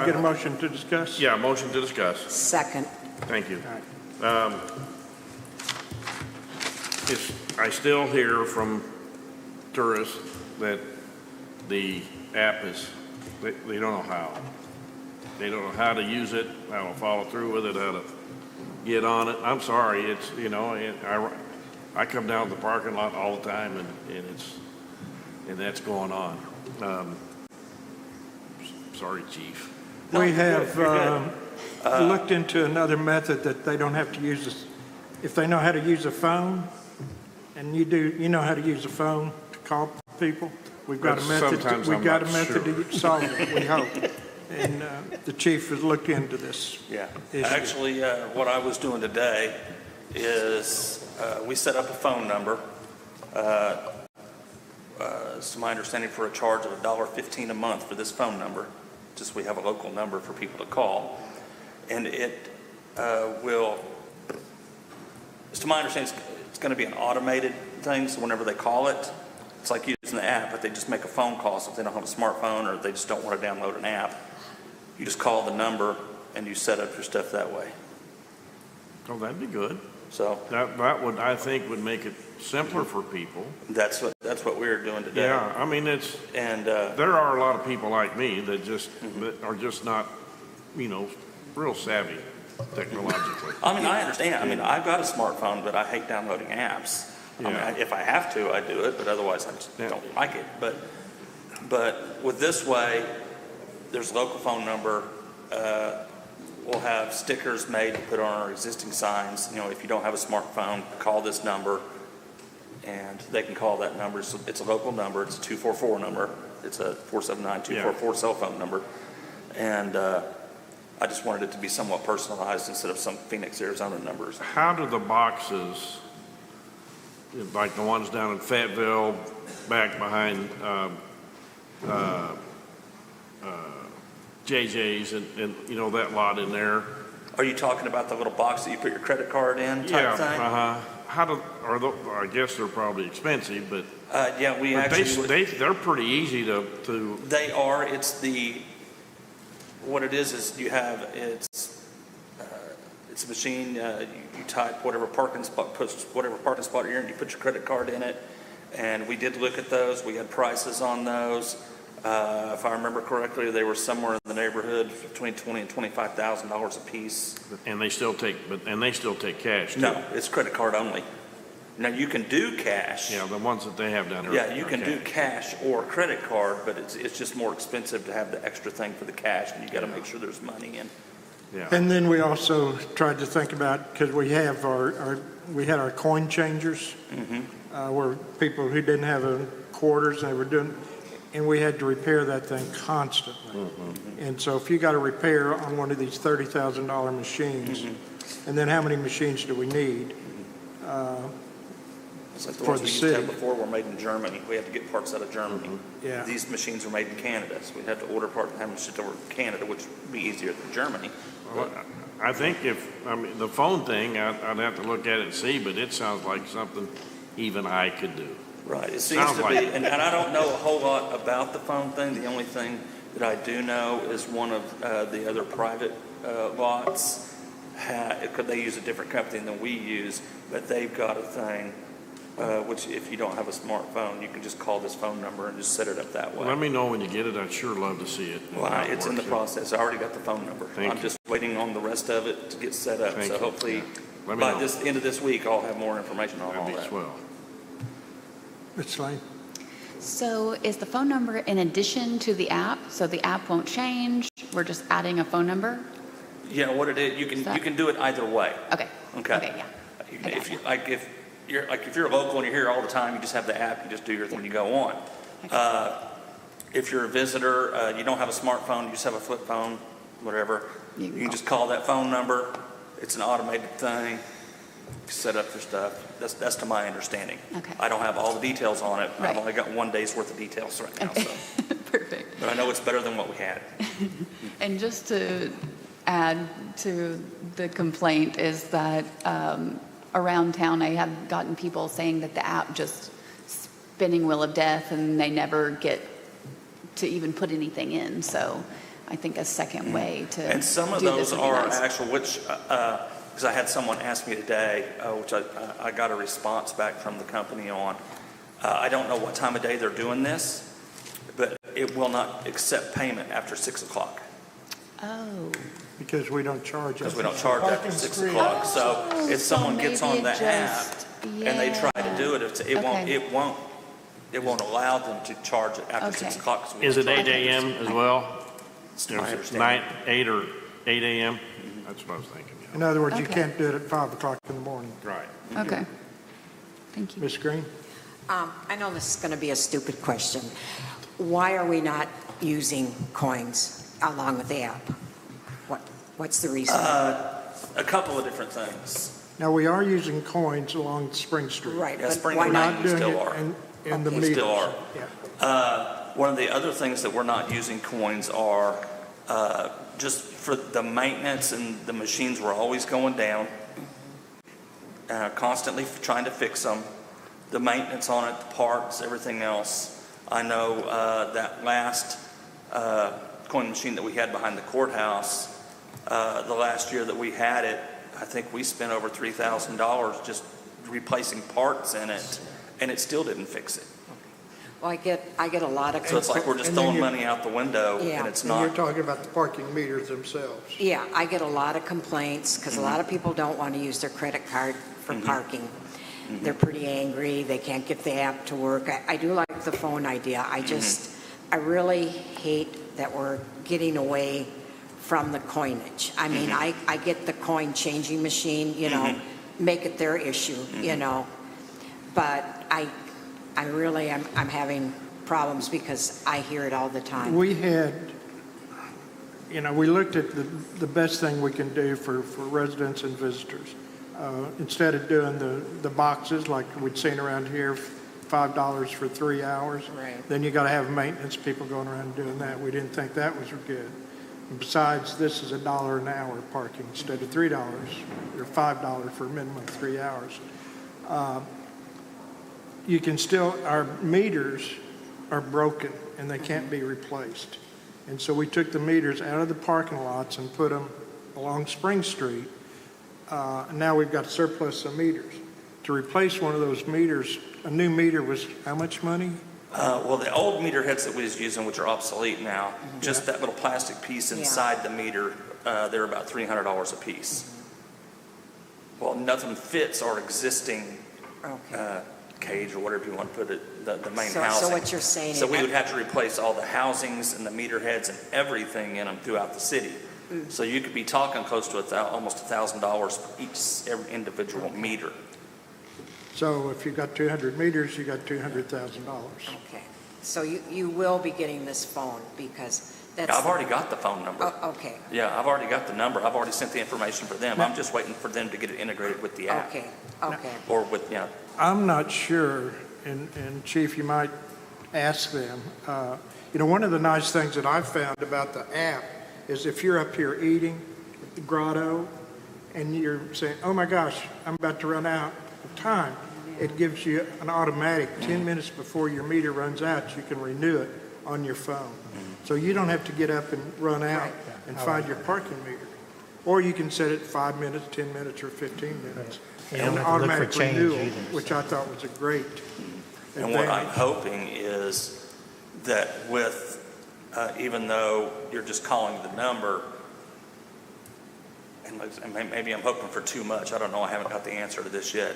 get a motion to discuss. Yeah, motion to discuss. Second. Thank you. I still hear from tourists that the app is, they don't know how. They don't know how to use it, how to follow through with it, how to get on it. I'm sorry, it's, I come down to the parking lot all the time and that's going on. Sorry, Chief. We have looked into another method that they don't have to use this. If they know how to use a phone, and you know how to use a phone to call people, we've got a method. To solve it, we hope. And the chief has looked into this. Yeah. issue. Actually, what I was doing today is we set up a phone number. It's my understanding for a charge of $1.15 a month for this phone number. Just we have a local number for people to call, and it will. To my understanding, it's going to be an automated thing. So whenever they call it, it's like using the app, but they just make a phone call. So if they don't have a smartphone or they just don't want to download an app, you just call the number and you set up your stuff that way. Oh, that'd be good. So that would, I think, would make it simpler for people. that's what we're doing today. Yeah, I mean, there are a lot of people like me that that are just not, real savvy technologically. I mean, I understand. I mean, I've got a smartphone, but I hate downloading apps. Yeah. I mean, if I have to, I do it, but otherwise I just don't like it. But with this way, there's a local phone number. We'll have stickers made to put on our existing signs. If you don't have a smartphone, call this number, and they can call that number. So it's a local number. It's a 244 number. It's a 479-244 cell phone number. And I just wanted it to be somewhat personalized instead of some Phoenix, Arizona numbers. How do the boxes, like the ones down in Fayetteville, back behind JJ's and that lot in there? Are you talking about the little box that you put your credit card in type thing? I guess they're probably expensive, but yeah, we but actually they're pretty easy to. They are. What it is you have it's a machine. You type whatever parking spot, you're in. You put your credit card in it, and we did look at those. We had prices on those. If I remember correctly, they were somewhere in the neighborhood between $20,000 and $25,000 a piece. And they still take cash too. No, it's credit card only. Now you can do cash. Yeah, the ones that they have down there. Yeah, you can do cash or credit card, but it's just more expensive to have the extra thing for the cash, and you got to make sure there's money in. Yeah. And then we also tried to think about, because we have we had our coin changers, where people who didn't have quarters, they were doing. And we had to repair that thing constantly. And so if you got a repair on one of these $30,000 machines, and then how many machines do we need It's like the for ones the we used to city? have before were made in Germany. We had to get parts out of Germany. Yeah. These machines are made in Canada, so we had to order parts and have them shipped over to Canada, which would be easier than Germany. Well, I think the phone thing, I'd have to look at it and see, but it sounds like something even I could do. Right, it seems to be, and I don't know a whole lot about the phone thing. The only thing that I do know is one of the other private lots, they use a different company than we use, but they've got a thing, which if you don't have a smartphone, you can just call this phone number and just set it up that way. Let me know when you get it. I'd sure love to see it. Well, it's in the process. I already got the phone number. I'm just waiting on the rest of it to get set up. So hopefully by this end of this week, I'll have more information on all that. That'd be swell. Ms. Lane? So is the phone number in addition to the app? So the app won't change? We're just adding a phone number? Yeah, what it is, you can do it either way. Okay. Okay. Okay, yeah. If you're local and you're here all the time, you just have the app, you just do your thing when you go on. If you're a visitor, you don't have a smartphone, you just have a flip phone, whatever, you can just call that phone number. It's an automated thing. Set up your stuff. That's to my understanding. Okay. I don't have all the details on it. Right. I've only got 1 day's worth of details right now. Okay. So. Perfect. But I know it's better than what we had. And just to add to the complaint is that around town I have gotten people saying that the app just spinning wheel of death and they never get to even put anything in. So I think a second way to And some of do this those would be are nice. actual, which, because I had someone ask me today, which I got a response back from the company on. I don't know what time of day they're doing this, but it will not accept payment after 6 o'clock. Oh. Because we don't charge. Because we don't charge after 6 o'clock. So if someone gets on the app and they try to do it, it won't allow them to charge it after 6 o'clock. 'cause we Is don't it charge 8 a.m. as well? It's my understanding. 8 or 8 a.m.? That's what I was thinking. yeah. In other words, you Okay. can't do it at 5 o'clock in the morning. Right. Okay. Thank you. Ms. Green? I know this is going to be a stupid question. Why are we not using coins along with the app? What's the reason? A couple of different things. Now, we are using coins along Spring Street. Right, Yeah, but Spring why Street. not? Not doing Still it are. in the Okay. meters. Still are. Yeah. One of the other things that we're not using coins are just for the maintenance, and the machines were always going down, constantly trying to fix them. The maintenance on it, the parts, everything else. I know that last coin machine that we had behind the courthouse, the last year that we had it, I think we spent over $3,000 just replacing parts in it, and it still didn't fix it. Well, I get a lot of. So it's like we're just And then throwing you- money out the window, Yeah. and it's And you're not. talking about the parking meters themselves. Yeah, I get a lot of complaints because a lot of people don't want to use their credit card for parking. They're pretty angry. They can't get the app to work. I do like the phone idea. I really hate that we're getting away from the coinage. I mean, I get the coin changing machine, make it their issue, but I really I'm having problems because I hear it all the time. We had, we looked at the best thing we can do for residents and visitors. Instead of doing the boxes like we'd seen around here, $5 for 3 hours. Right. Then you got to have maintenance people going around doing that. We didn't think that was good. And besides, this is $1 an hour parking instead of $3 or $5 for a minimum of 3 hours. You can still, our meters are broken and they can't be replaced. And so we took the meters out of the parking lots and put them along Spring Street. And now we've got surplus of meters. To replace one of those meters, a new meter was how much money? Well, the old meter heads that we was using, which are obsolete now, just that little plastic piece inside the meter, they're about $300 a piece. Well, nothing fits our existing cage or whatever you want to put it, the main housing. So what you're saying So is we that- would have to replace all the housings and the meter heads and everything in them throughout the city. So you could be talking close to almost $1,000 for every individual meter. So if you got 200 meters, you got $200,000. Okay, so you will be getting this phone because that's. I've already got the phone number. Oh, okay, Yeah, I've already got the number. I've already sent the information for them. I'm just waiting for them to get it integrated with the app. okay. Or with, I'm not sure, and Chief, you might ask them. One of the nice things that I've found about the app is if you're up here eating at the grotto and you're saying, oh my gosh, I'm about to run out of time, it gives you an automatic 10 minutes before your meter runs out, you can renew it on your phone. So you don't have to get up and run out and find your parking meter. Or you can set it 5 minutes, 10 minutes, or 15 minutes. You don't And have to look for automatic change renewal, either, which I thought was a great and what I'm advantage. hoping is that with, even though you're just calling the number, and maybe I'm hoping for too much. I don't know. I haven't got the answer to this yet.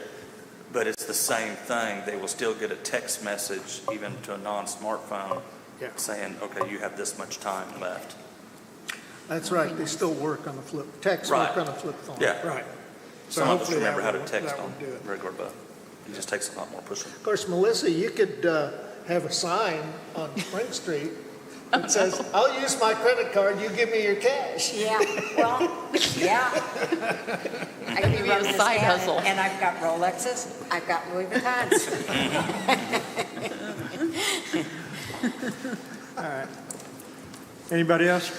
But it's the same thing. They will still get a text message, even to a non-smartphone, saying, okay, you have this much time left. That's right, they still work on the flip, text work on a flip phone. Yeah. Right. Some of us hopefully remember how to that text will on do it. regular, but it just takes a lot more pushing. Of course, Melissa, you could have a sign on Spring Street that says, I'll use my credit card, you give me your cash. Yeah, well, yeah. I can Maybe run a this side ad, hustle. And I've got Rolexes, I've got Louis Vuittons. All right. Anybody else?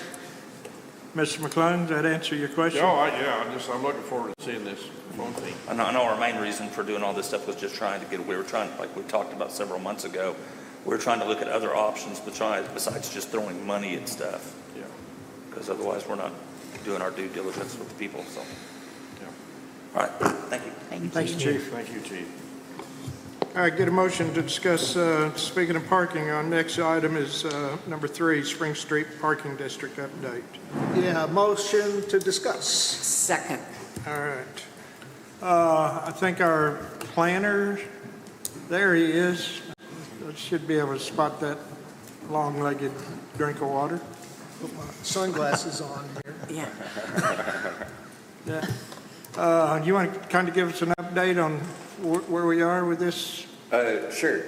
Mr. McClung, does that answer your question? I'm looking forward to seeing this phone thing. I know our main reason for doing all this stuff was just trying to like we talked about several months ago, we're trying to look at other options besides just throwing money at stuff. Yeah. Because otherwise, we're not doing our due diligence with the people, so. All right, thank you. Thanks, Chief. Thank you, Chief. All right, get a motion to discuss, speaking of parking, our next item is number 3, Spring Street Parking District update. Yeah, motion to discuss. Second. All right. I think our planner, there he is. Should be able to spot that long-legged drink of water. Put my sunglasses on here. Yeah. Yeah. You want to kind of give us an update on where we are with this? Sure.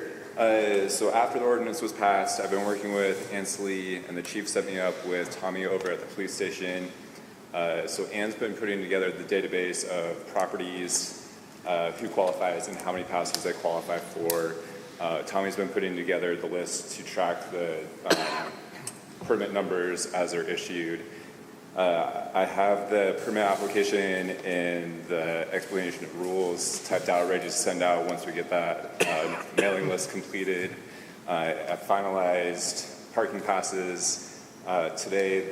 So after the ordinance was passed, I've been working with Ansley, and the chief set me up with Tommy over at the police station. So Ann's been putting together the database of properties, who qualifies and how many passes they qualify for. Tommy's been putting together the list to track the permit numbers as they're issued. I have the permit application and the explanation of rules typed out, ready to send out once we get that mailing list completed. I finalized parking passes today.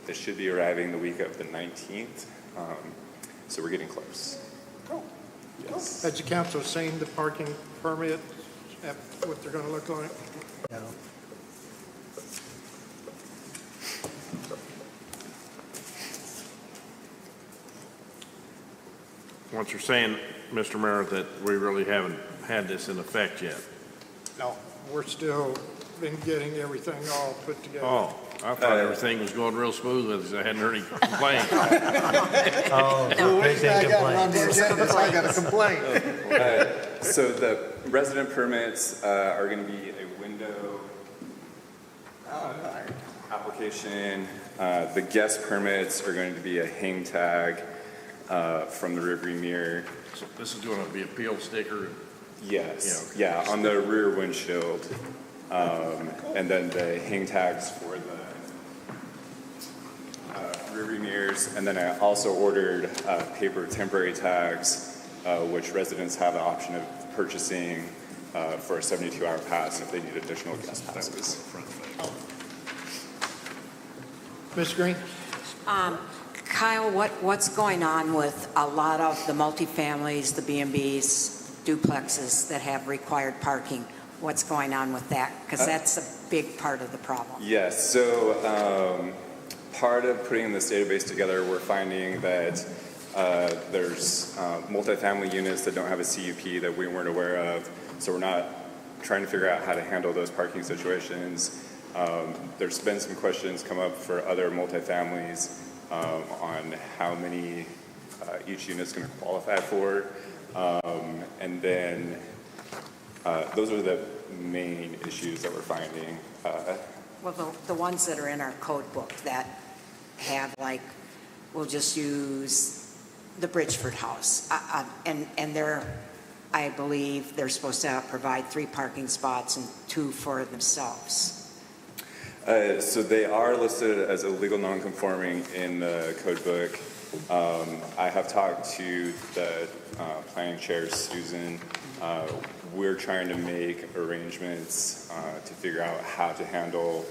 They should be arriving the week of the 19th, so we're getting close. Cool. Yes. Has the council seen the parking permit, what they're going to look like? No. What you're saying, Mr. Mayor, that we really haven't had this in effect yet? No, we're still been getting everything all put together. Oh, I thought everything was going real smooth with it. I hadn't heard any complaints. Well, wait till I got it on the agenda, so I got a complaint. So the resident permits are going to be a window application. The guest permits are going to be a hang tag from the rearview mirror. So this is going to be a peel sticker? Yes, Yeah, okay. yeah, on the rear windshield. And then the hang tags for the rearview mirrors. And then I also ordered paper temporary tags, which residents have the option of purchasing for a 72-hour pass if they need additional guest passes. Ms. Green? Kyle, what's going on with a lot of the multifamilies, the B&Bs, duplexes that have required parking? What's going on with that? Because that's a big part of the problem. Yes, so part of putting this database together, we're finding that there's multifamily units that don't have a CUP that we weren't aware of, so we're not trying to figure out how to handle those parking situations. There's been some questions come up for other multifamilies on how many each unit's going to qualify for, and then those are the main issues that we're finding. Well, the ones that are in our code book that have, like, we'll just use the Bridgeford House, and they're, I believe they're supposed to provide 3 parking spots and 2 for themselves. So they are listed as illegal non-conforming in the code book. I have talked to the planning chair, Susan. We're trying to make arrangements to figure out how to handle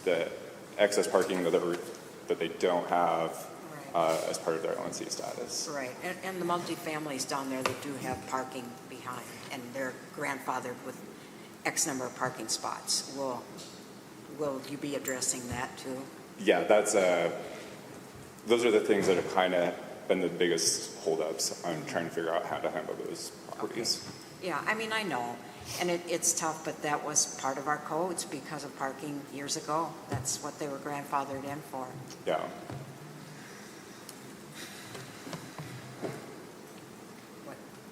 the excess parking that they don't have as part of their LNC status. Right, and the multifamilies down there that do have parking behind, and they're grandfathered with X number of parking spots. Will you be addressing that too? Yeah, that's those are the things that have kind of been the biggest holdups on trying to figure out how to handle those properties. Okay. Yeah, I mean, I know, and it's tough, but that was part of our codes because of parking years ago. That's what they were grandfathered in for. Yeah.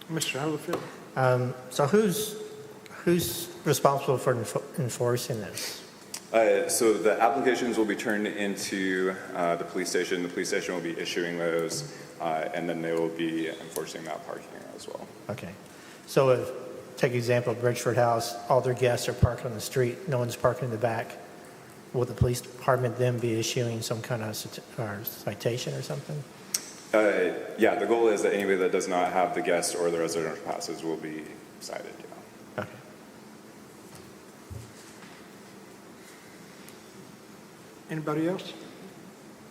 Mr. Hollifield? So who's responsible for enforcing this? So the applications will be turned into the police station. The police station will be issuing those, and then they will be enforcing that parking as well. Okay. So if, take example of Bridgeford House, all their guests are parked on the street, no one's parking in the back. Will the police department then be issuing some kind of citation or something? Yeah, the goal is that anybody that does not have the guest or the residential passes will be cited. Okay. Anybody else?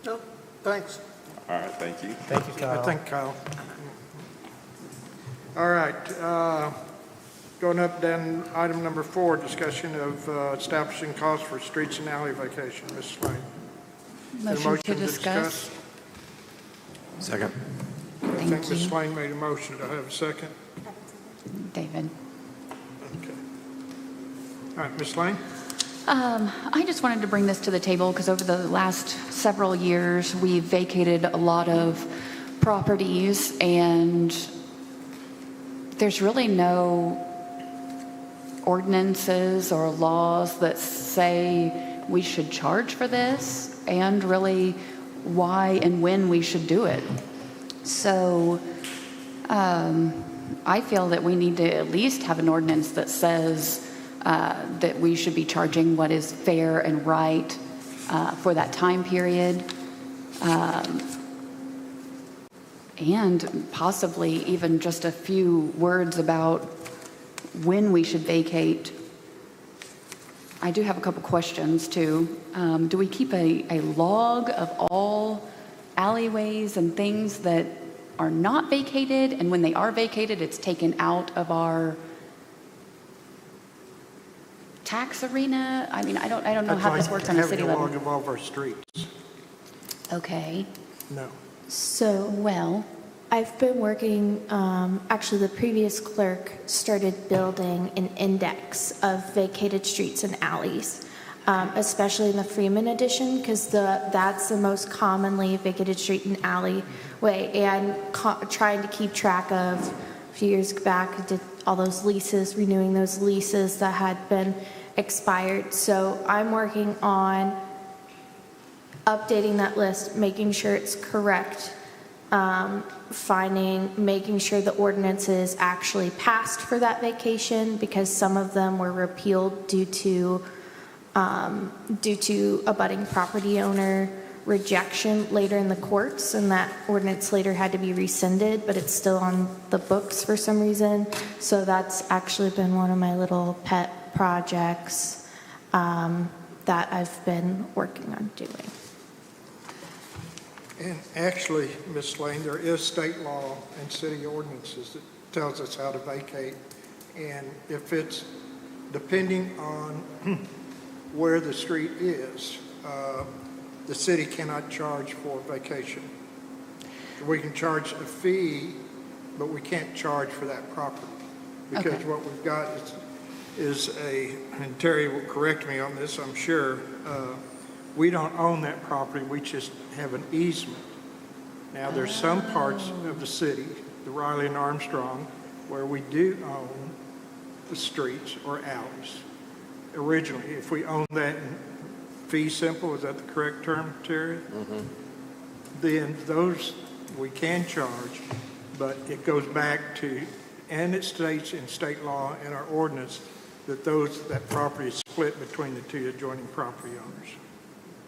No, thanks. All right, thank you. Thank you, Kyle. I think Kyle. All right, going up then, item number 4, discussion of establishing costs for streets and alley vacation. Ms. Lane. Motion to discuss. Second. I think Thank Ms. you. Swain made a motion. Do I have a second? David. Okay. All right, Ms. Lane? I just wanted to bring this to the table because over the last several years, we've vacated a lot of properties, and there's really no ordinances or laws that say we should charge for this, and really why and when we should do it. So I feel that we need to at least have an ordinance that says that we should be charging what is fair and right for that time period, and possibly even just a few words about when we should vacate. I do have a couple questions too. Do we keep a log of all alleyways and things that are not vacated, and when they are vacated, it's taken out of our tax arena? I mean, I don't know how this works on a city Having a level. log of all of our streets. Okay. No. So, Well, I've been working, actually the previous clerk started building an index of vacated streets and alleys, especially in the Freeman edition, because that's the most commonly vacated street and alleyway, and trying to keep track of, a few years back, I did all those leases, renewing those leases that had been expired. So I'm working on updating that list, making sure it's correct, making sure the ordinance is actually passed for that vacation, because some of them were repealed due to abutting property owner rejection later in the courts, and that ordinance later had to be rescinded, but it's still on the books for some reason. So that's actually been one of my little pet projects that I've been working on doing. And actually, Ms. Lane, there is state law and city ordinances that tells us how to vacate. And if it's, depending on where the street is, the city cannot charge for vacation. We can charge a fee, but we can't charge for that property. Because Okay. what we've got is and Terry will correct me on this, I'm sure, we don't own that property, we just have an easement. Now, there's some parts of the city, the Riley and Armstrong, where we do own the streets or alleys. Originally, if we own that in fee simple, is that the correct term, Terry? Mm-hmm. Then those we can charge, but it goes back to, and it states in state law and our ordinance that that property is split between the two adjoining property owners.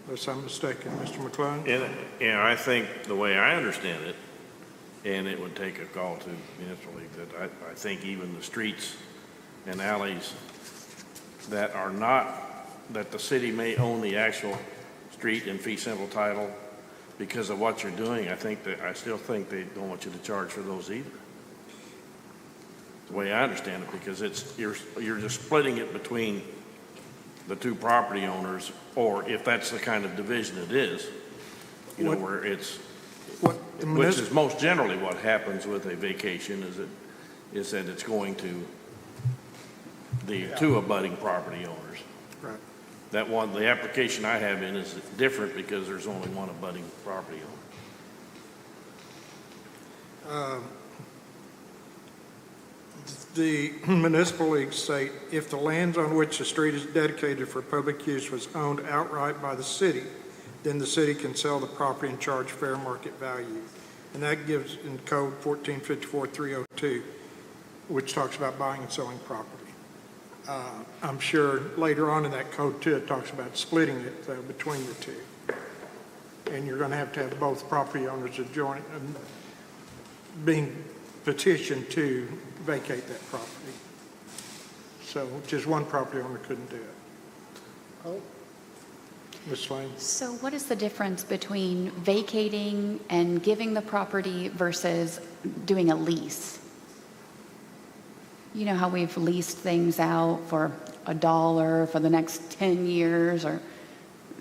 Unless I'm mistaken, Mr. McClung? And I think the way I understand it, and it would take a call to municipal league, that I think even the streets and alleys that are not, that the city may own the actual street in fee simple title because of what you're doing, I still think they don't want you to charge for those either. The way I understand it, because you're just splitting it between the two property owners, or if that's the kind of division it is, where it's, which is most generally what happens with a vacation, is that it's going to the two abutting property owners. Right. That one, the application I have in is different because there's only one abutting property owner. The municipal leagues state, if the lands on which the street is dedicated for public use was owned outright by the city, then the city can sell the property and charge fair market value. And that gives in code 1454-302, which talks about buying and selling property. I'm sure later on in that code too, it talks about splitting it between the two. And you're going to have both property owners being petitioned to vacate that property. So just one property owner couldn't do it. Oh, Ms. Swain? So what is the difference between vacating and giving the property versus doing a lease? You know how we've leased things out for $1 for the next 10 years, or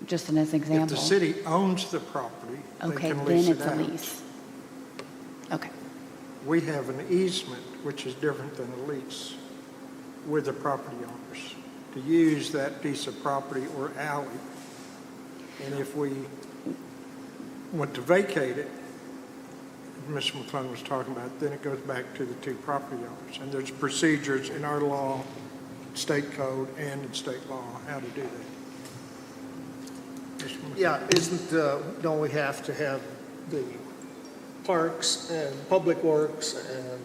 just as an example? If the city owns the property, they Okay, can then lease it it's a out. lease. Okay. We have an easement, which is different than a lease, with the property owners to use that piece of property or alley. And if we want to vacate it, Mr. McClung was talking about, then it goes back to the two property owners. And there's procedures in our law, state code, and in state law, how to do that. Mr. McClung? Yeah, don't we have to have the parks and public works and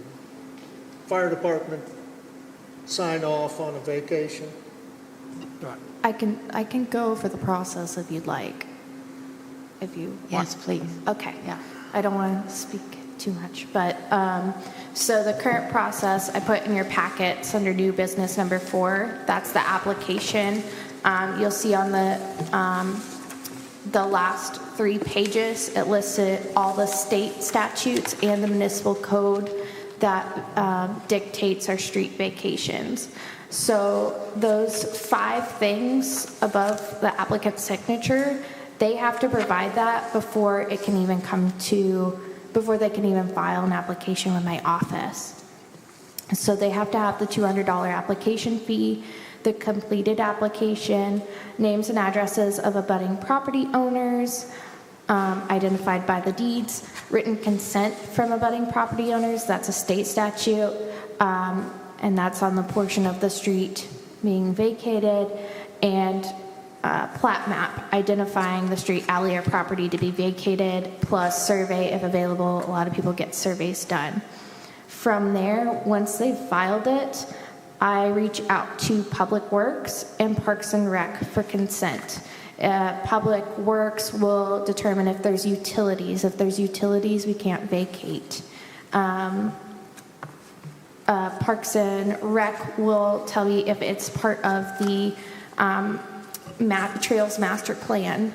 fire department sign off on a vacation? Right. I can go over the process if you'd like. If you Yes, want. please. Okay. Yeah. I don't want to speak too much, but so the current process I put in your packets under new business number 4. That's the application. You'll see on the last 3 pages, it listed all the state statutes and the municipal code that dictates our street vacations. So those 5 things above the applicant's signature, they have to provide that before it can even before they can even file an application with my office. So they have to have the $200 application fee, the completed application, names and addresses of abutting property owners, identified by the deeds, written consent from abutting property owners, that's a state statute, and that's on the portion of the street being vacated, and plat map identifying the street, alley, or property to be vacated, plus survey if available. A lot of people get surveys done. From there, once they've filed it, I reach out to Public Works and Parks and Rec for consent. Public Works will determine if there's utilities. If there's utilities, we can't vacate. Parks and Rec will tell you if it's part of the Trails Master Plan,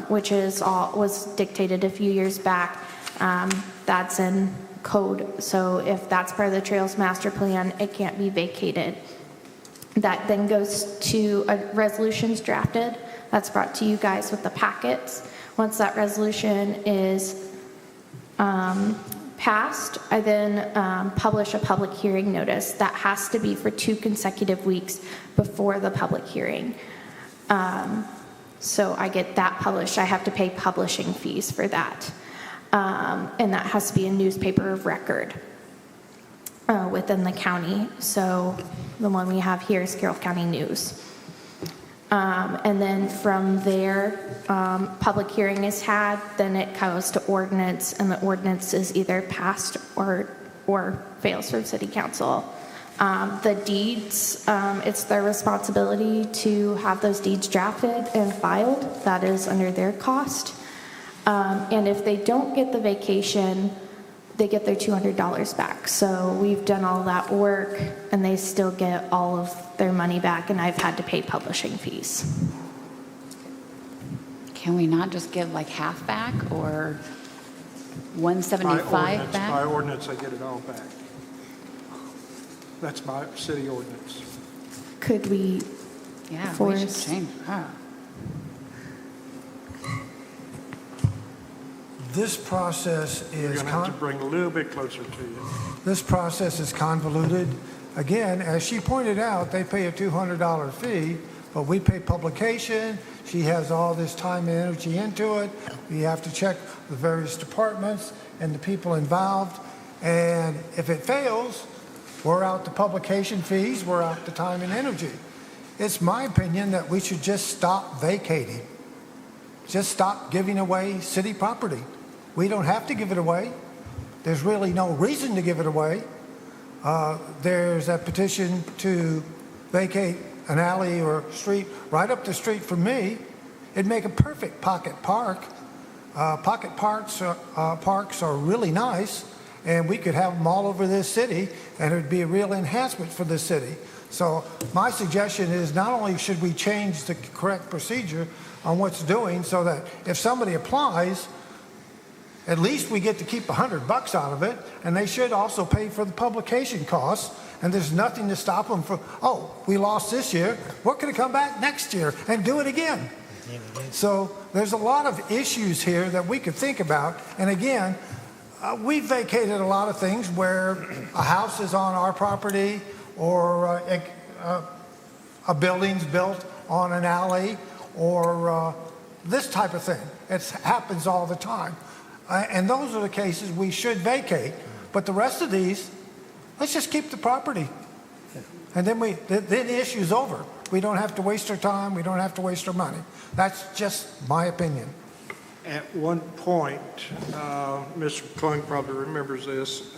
which was dictated a few years back. That's in code. So if that's part of the Trails Master Plan, it can't be vacated. That then goes to a resolution's drafted. That's brought to you guys with the packets. Once that resolution is passed, I then publish a public hearing notice. That has to be for 2 consecutive weeks before the public hearing. So I get that published. I have to pay publishing fees for that. And that has to be a newspaper of record within the county. So the one we have here is Carroll County News. And then from there, public hearing is had, then it goes to ordinance, and the ordinance is either passed or fails from city council. The deeds, it's their responsibility to have those deeds drafted and filed. That is under their cost. And if they don't get the vacation, they get their $200 back. So we've done all that work, and they still get all of their money back, and I've had to pay publishing fees. Can we not just give like half back or 175 back? By ordinance, I get it all back. That's by city ordinance. Could we Yeah, we force? should change. This process You're is going to have to bring a little bit closer to you. this process is convoluted. Again, as she pointed out, they pay a $200 fee, but we pay publication. She has all this time and energy into it. We have to check the various departments and the people involved. And if it fails, we're out the publication fees, we're out the time and energy. It's my opinion that we should just stop vacating. Just stop giving away city property. We don't have to give it away. There's really no reason to give it away. There's a petition to vacate an alley or street right up the street from me. It'd make a perfect pocket park. Pocket parks are really nice, and we could have them all over this city, and it would be a real enhancement for the city. So my suggestion is not only should we change the correct procedure, on what's doing, so that if somebody applies, at least we get to keep $100 out of it, and they should also pay for the publication costs, and there's nothing to stop them from, oh, we lost this year, we're going to come back next year and do it again. So there's a lot of issues here that we could think about, and again, we've vacated a lot of things where a house is on our property or a building's built on an alley or this type of thing. It happens all the time. And those are the cases we should vacate. But the rest of these, let's just keep the property. And then the issue's over. We don't have to waste our time. We don't have to waste our money. That's just my opinion. At one point, Mr. McClung probably remembers this,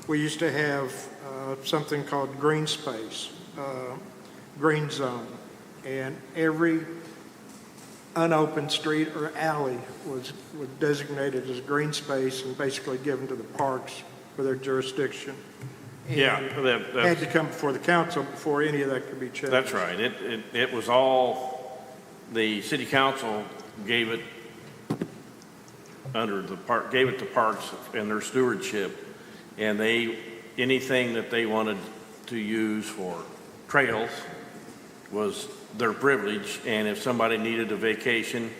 we used to have something called green space, green zone, and every unopened street or alley was designated as green space and basically given to the parks for their jurisdiction. And had to come before the council before any of that could be changed. That's right. It was all, the city council gave it gave it to parks and their stewardship, and anything that they wanted to use for trails was their privilege, and if somebody needed a vacation,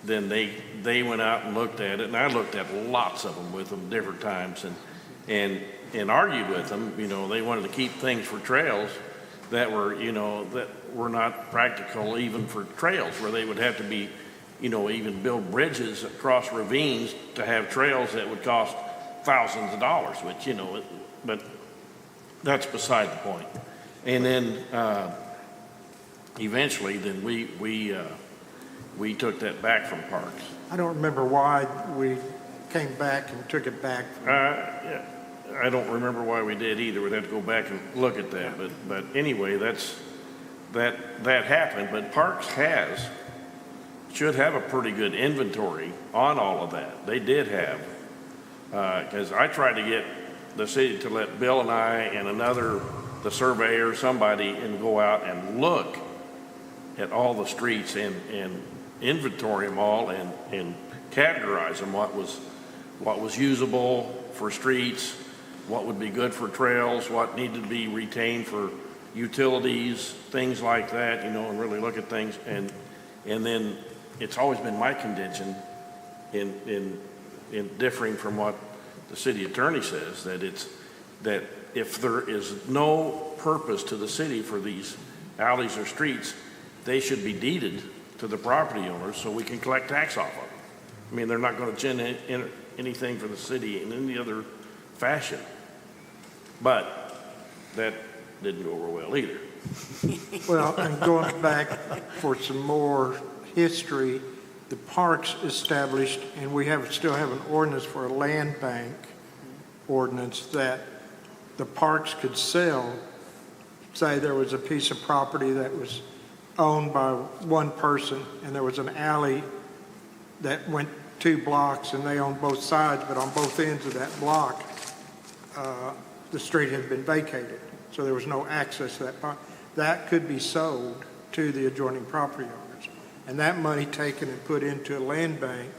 then they went out and looked at it, and I looked at lots of them with them different times and argued with them. You know, they wanted to keep things for trails that were, that were not practical even for trails, where they would have to be, even build bridges across ravines to have trails that would cost thousands of dollars, which, but that's beside the point. And then eventually, then we took that back from parks. I don't remember why we came back and took it back. I don't remember why we did either. We'd have to go back and look at that. But anyway, that happened. But Parks should have a pretty good inventory on all of that. They did have, because I tried to get the city to let Bill and I and the surveyor, somebody, and go out and look at all the streets and inventory them all and categorize them, what was usable for streets, what would be good for trails, what needed to be retained for utilities, things like that, and really look at things. And then it's always been my contention in differing from what the city attorney says, that if there is no purpose to the city for these alleys or streets, they should be deeded to the property owners so we can collect tax off of them. I mean, they're not going to generate anything for the city in any other fashion. But that didn't go over well either. Well, and going back for some more history, the parks established, and we still have an ordinance for a land bank ordinance that the parks could sell. Say there was a piece of property that was owned by one person, and there was an alley that went 2 blocks, and they owned both sides, but on both ends of that block, the street had been vacated, so there was no access to that part. That could be sold to the adjoining property owners, and that money taken and put into a land bank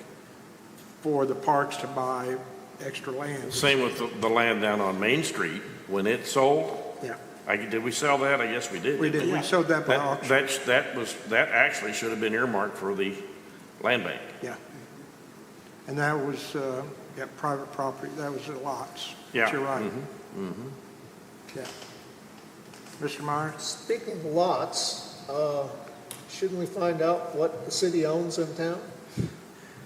for the parks to buy extra land. Same with the land down on Main Street. When it sold, Yeah. Did we sell that? I guess we did. We did. We sold that by auction. That actually should have been earmarked for the land bank. Yeah. And that was private property. That was the lots. Yeah. You're right. Mm-hmm. Yeah. Mr. Myers? Speaking of lots, shouldn't we find out what the city owns in town?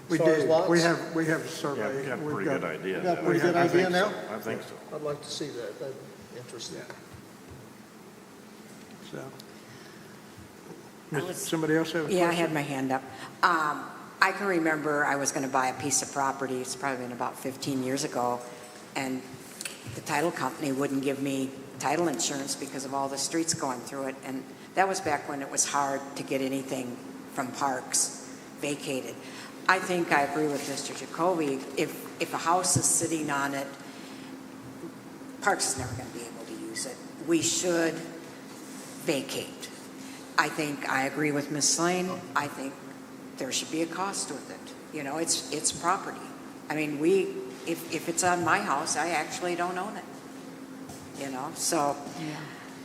We As far as do. lots? We have a survey. Yeah, we got a pretty good idea. You got a pretty good idea now? I think so. I'd like to see that. That'd be interesting. So. Somebody else have a question? Yeah, I had my hand up. I can remember I was going to buy a piece of property, it's probably been about 15 years ago, and the title company wouldn't give me title insurance because of all the streets going through it, and that was back when it was hard to get anything from parks vacated. I think I agree with Mr. Jacoby. If a house is sitting on it, Parks is never going to be able to use it. We should vacate. I think I agree with Ms. Slane. I think there should be a cost with it. You know, it's property. I mean, if it's on my house, I actually don't own it. You know, so,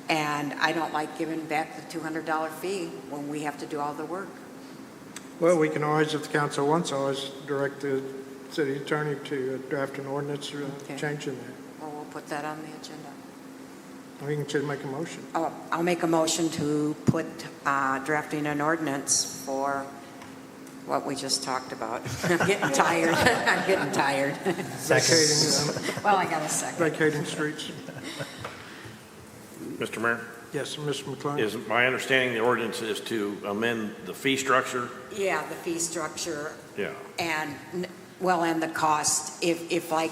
and I don't like giving back the $200 fee when we have to do all the work. Well, we can always, if the council wants, always direct the city attorney to draft an ordinance changing that. Well, we'll put that on the agenda. We can just make a motion. Oh, I'll make a motion to put drafting an ordinance for what we just talked about. I'm getting tired. I'm getting tired. Vacating, Well, I got a second. vacating streets. Mr. Mayor, Yes, Mr. McClung? is my understanding the ordinance is to amend the fee structure? Yeah, the fee structure Yeah. and, well, and the cost. If like,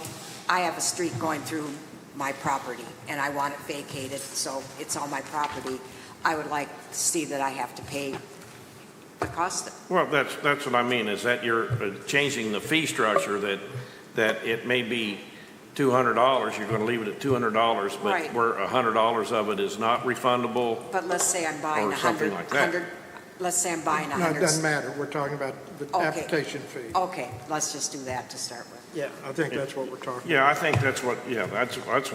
I have a street going through my property and I want it vacated, so it's on my property, I would like to see that I have to pay the cost. Well, that's what I mean, is that you're changing the fee structure that it may be $200, you're going to leave it at $200, but Right. where $100 of it is not refundable. But let's say I'm buying Or something like that. let's say I'm buying No, it 100. doesn't matter. We're talking about the Okay. application fee. Okay, let's just do that to start with. Yeah, I think that's what we're talking Yeah, I think that's what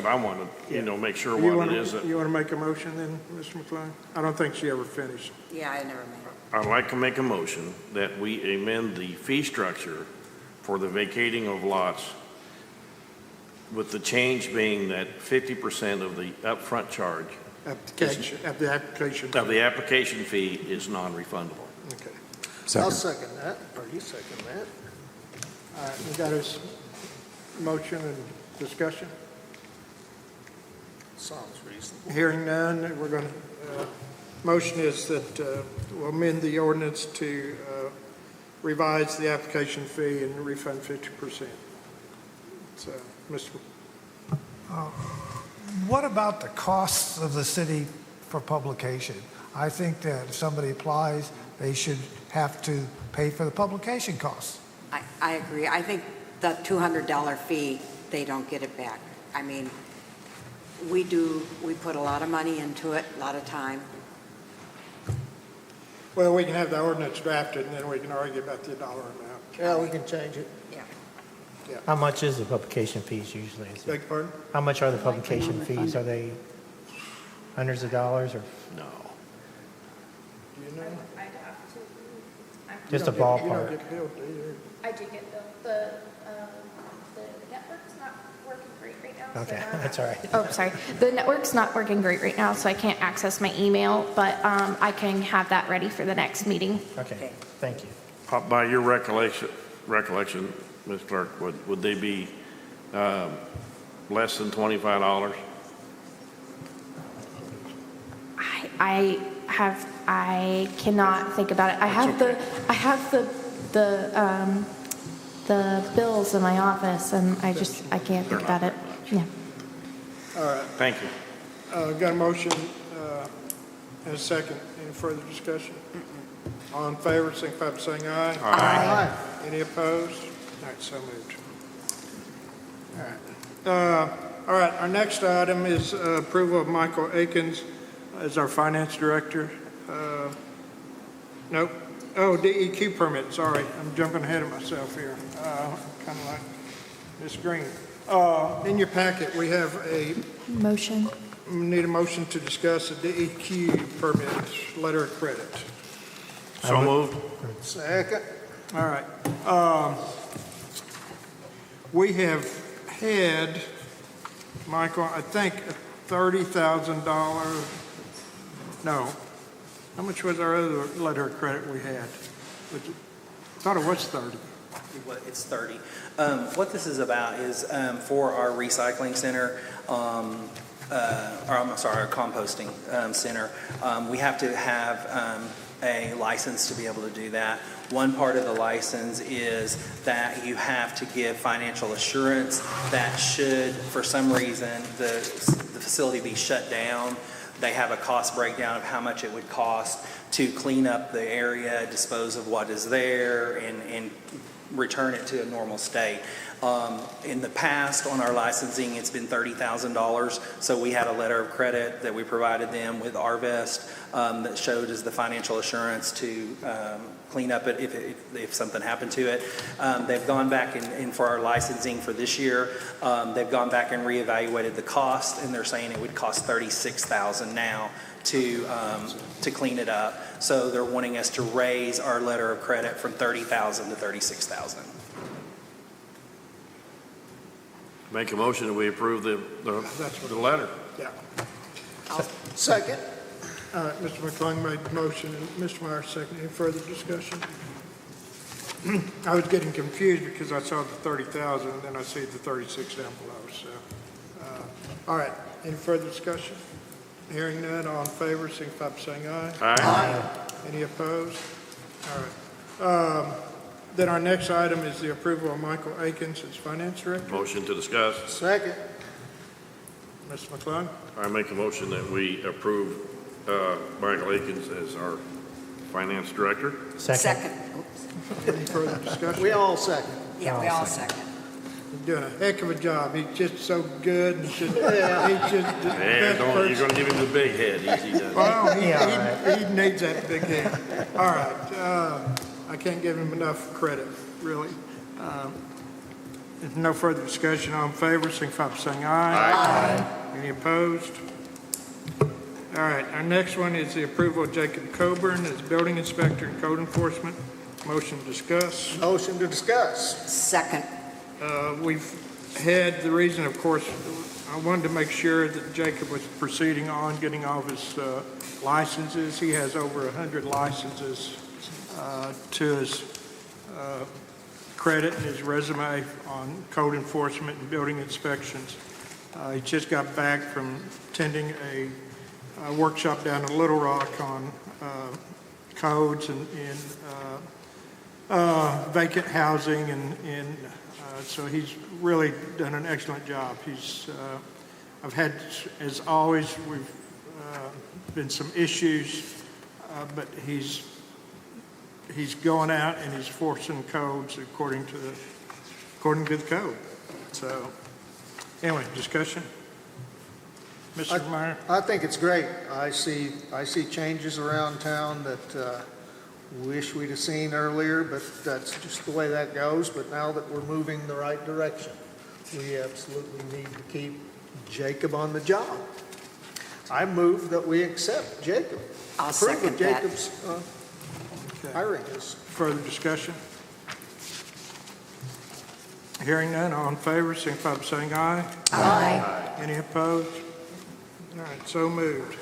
I want to, make sure about. what it is. You want to make a motion then, Mr. McClung? I don't think she ever finished. Yeah, I never made it. I'd like to make a motion that we amend the fee structure for the vacating of lots, with the change being that 50% of the upfront charge Of the application. fee is non-refundable. Okay. I'll second that, or you second that. All right, we got his motion and discussion. Sounds reasonable. Hearing none, we're going to, motion is that we'll amend the ordinance to revise the application fee and refund 50%. So, Mr. What about the costs of the city for publication? I think that if somebody applies, they should have to pay for the publication costs. I agree. I think the $200 fee, they don't get it back. I mean, we put a lot of money into it, a lot of time. Well, we can have the ordinance drafted, and then we can argue about the dollar amount. Yeah, we can change it. Yeah. How much is the publication fees usually? Beg your pardon? How much are the publication fees? Are they hundreds of dollars or No. Do you know? I'd have to. just a You don't ballpark? get billed, do you? I do get the network's not working great right now. Okay, so that's all right. Oh, sorry. The network's not working great right now, so I can't access my email, but I can have that ready for the next meeting. Okay, thank you. By your recollection, Ms. Clerk, would they be less than $25? I cannot think about it. I have the bills in my office, and I can't think about it. Yeah. All right. Thank you. Got a motion and a second. Any further discussion? All in favor, signify by saying aye. Aye. Any opposed? All right, so moved. All right, our next item is approval of Michael Akins as our finance director. Nope. Oh, DEQ permit, sorry. I'm jumping ahead of myself here. Kind of like Ms. Green. In your packet, we have need a motion to discuss a DEQ permit, letter of credit. So moved. Second. All right. We have had, Michael, I think $30,000. No. How much was our other letter of credit we had? I thought it was 30. It's 30. What this is about is for our recycling center, our composting center, we have to have a license to be able to do that. One part of the license is that you have to give financial assurance that should, for some reason, the facility be shut down, they have a cost breakdown of how much it would cost to clean up the area, dispose of what is there, and return it to a normal state. In the past, on our licensing, it's been $30,000. So we had a letter of credit that we provided them with Arvest that showed as the financial assurance to clean up it if something happened to it. They've gone back and for our licensing for this year, they've gone back and reevaluated the cost, and they're saying it would cost $36,000 now to clean it up. So they're wanting us to raise our letter of credit from $30,000 to $36,000. Make a motion that we approve the letter. Yeah. Second. Mr. McClung made the motion, and Mr. Myers seconded. Any further discussion? I was getting confused because I saw the 30,000, and then I see the 36 down below, so. All right, any further discussion? Hearing none, all in favor, signify by saying aye. Aye. Any opposed? All right. Then our next item is the approval of Michael Akins as Finance Director. Motion to discuss. Second. Mr. McClung? I make a motion that we approve Michael Akins as our Finance Director. Second. Any further discussion? We all second. Yeah, we all second. He's doing a heck of a job. He's just so good. And just, he's just the Yeah, best you're person. going to give him the big head. Easy does. Well, he needs that big head. All right. I can't give him enough credit, really. If no further discussion, all in favor, signify by saying aye. Aye. Any opposed? All right, our next one is the approval of Jacob Coburn as Building Inspector and Code Enforcement. Motion to discuss. Motion to discuss. Second. We've had the reason, of course, I wanted to make sure that Jacob was proceeding on getting all of his licenses. He has over 100 licenses to his credit and his resume on code enforcement and building inspections. He just got back from attending a workshop down in Little Rock on codes and vacant housing, and so he's really done an excellent job. I've had, as always, we've been some issues, but he's going out and he's forcing codes according to the code. So, anyway, discussion. Mr. Meyer? I think it's great. I see changes around town that wish we'd have seen earlier, but that's just the way that goes. But now that we're moving the right direction, we absolutely need to keep Jacob on the job. I move that we accept Jacob. I'll second that. Jacob's hiring is. Further discussion? Hearing none, all in favor, signify by saying aye. Aye. Any opposed? All right, so moved.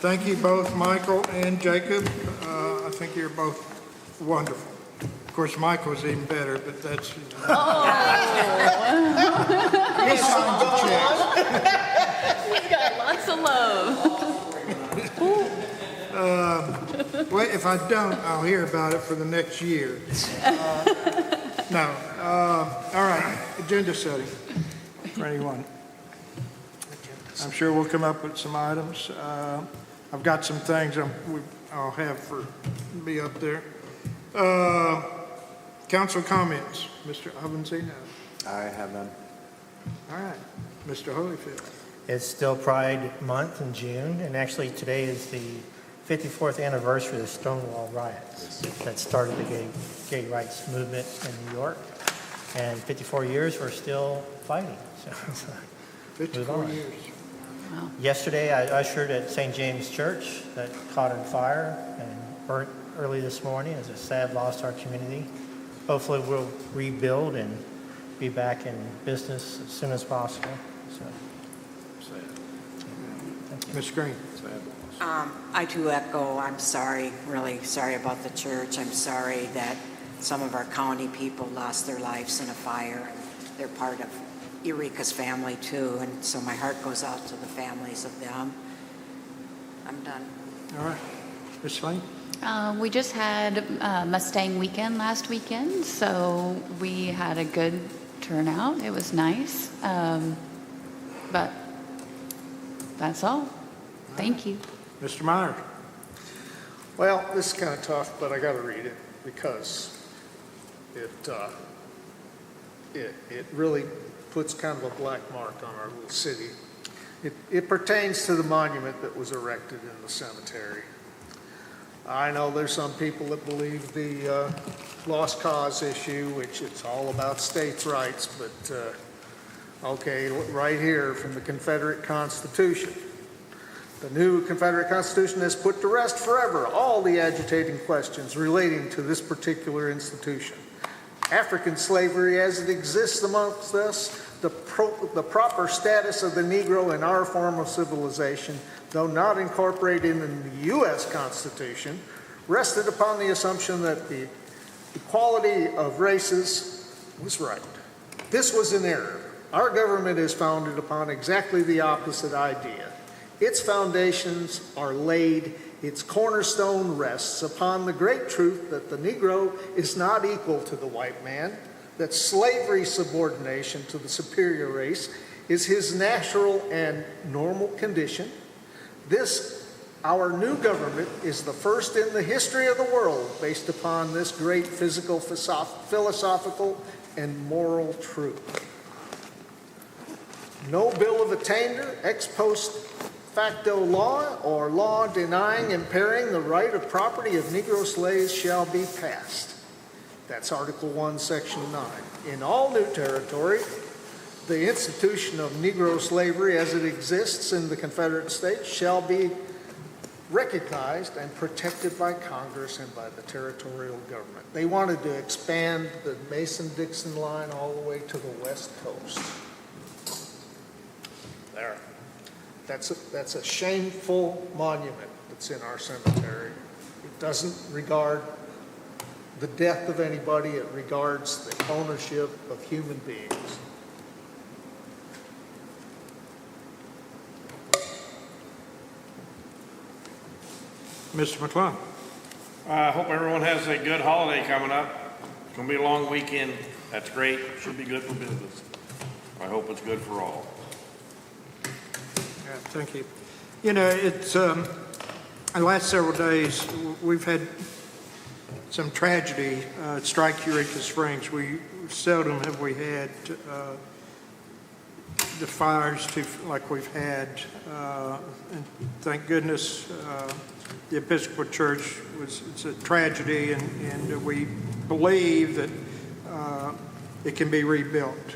Thank you both, Michael and Jacob. I think you're both wonderful. Of course, Michael's even better, but that's... He signed the check. We got lots of love. Well, if I don't, I'll hear about it for the next year. No. All right, agenda setting for anyone. I'm sure we'll come up with some items. I've got some things I'll have for be up there. Council comments. Mr. Avanzino. I have none. All right. Mr. Holyfield. It's still Pride Month in June, and actually today is the 54th anniversary of the Stonewall riots that started the gay rights movement in New York. And 54 years, we're still fighting. So, 54 years. Wow. Yesterday, I ushered at St. James Church that caught on fire and burnt early this morning. It's a sad loss to our community. Hopefully, we'll rebuild and be back in business as soon as possible. So, Ms. Green. I too echo, I'm sorry, really sorry about the church. I'm sorry that some of our county people lost their lives in a fire. They're part of Eureka's family too, and so my heart goes out to the families of them. I'm done. All right. Ms. Lane? We just had Mustang weekend last weekend, so we had a good turnout. It was nice. But that's all. Thank you. Mr. Meyer? Well, this is kind of tough, but I got to read it because it really puts kind of a black mark on our little city. It pertains to the monument that was erected in the cemetery. I know there's some people that believe the lost cause issue, which it's all about states' rights, but okay, right here from the Confederate Constitution. The new Confederate Constitution has put to rest forever all the agitating questions relating to this particular institution. African slavery as it exists amongst us, the proper status of the Negro in our form of civilization, though not incorporated in the U.S. Constitution, rested upon the assumption that the equality of races was right. This was an error. Our government is founded upon exactly the opposite idea. Its foundations are laid, its cornerstone rests upon the great truth that the Negro is not equal to the white man, that slavery subordination to the superior race is his natural and normal condition. This, our new government, is the first in the history of the world based upon this great physical, philosophical, and moral truth. No bill of attainder, ex post facto law, or law denying, impairing the right of property of Negro slaves shall be passed. That's Article 1, Section 9. In all new territory, the institution of Negro slavery as it exists in the Confederate States shall be recognized and protected by Congress and by the territorial government. They wanted to expand the Mason-Dixon line all the way to the West Coast. There. That's a shameful monument that's in our cemetery. It doesn't regard the death of anybody. It regards the ownership of human beings. Mr. McClung. I hope everyone has a good holiday coming up. It's going to be a long weekend. That's great. Should be good for business. I hope it's good for all. Yeah, thank you. You know, it's the last several days we've had some tragedy strike Eureka Springs. We seldom have we had the fires like we've had, and thank goodness the Episcopal Church it's a tragedy, and we believe that it can be rebuilt.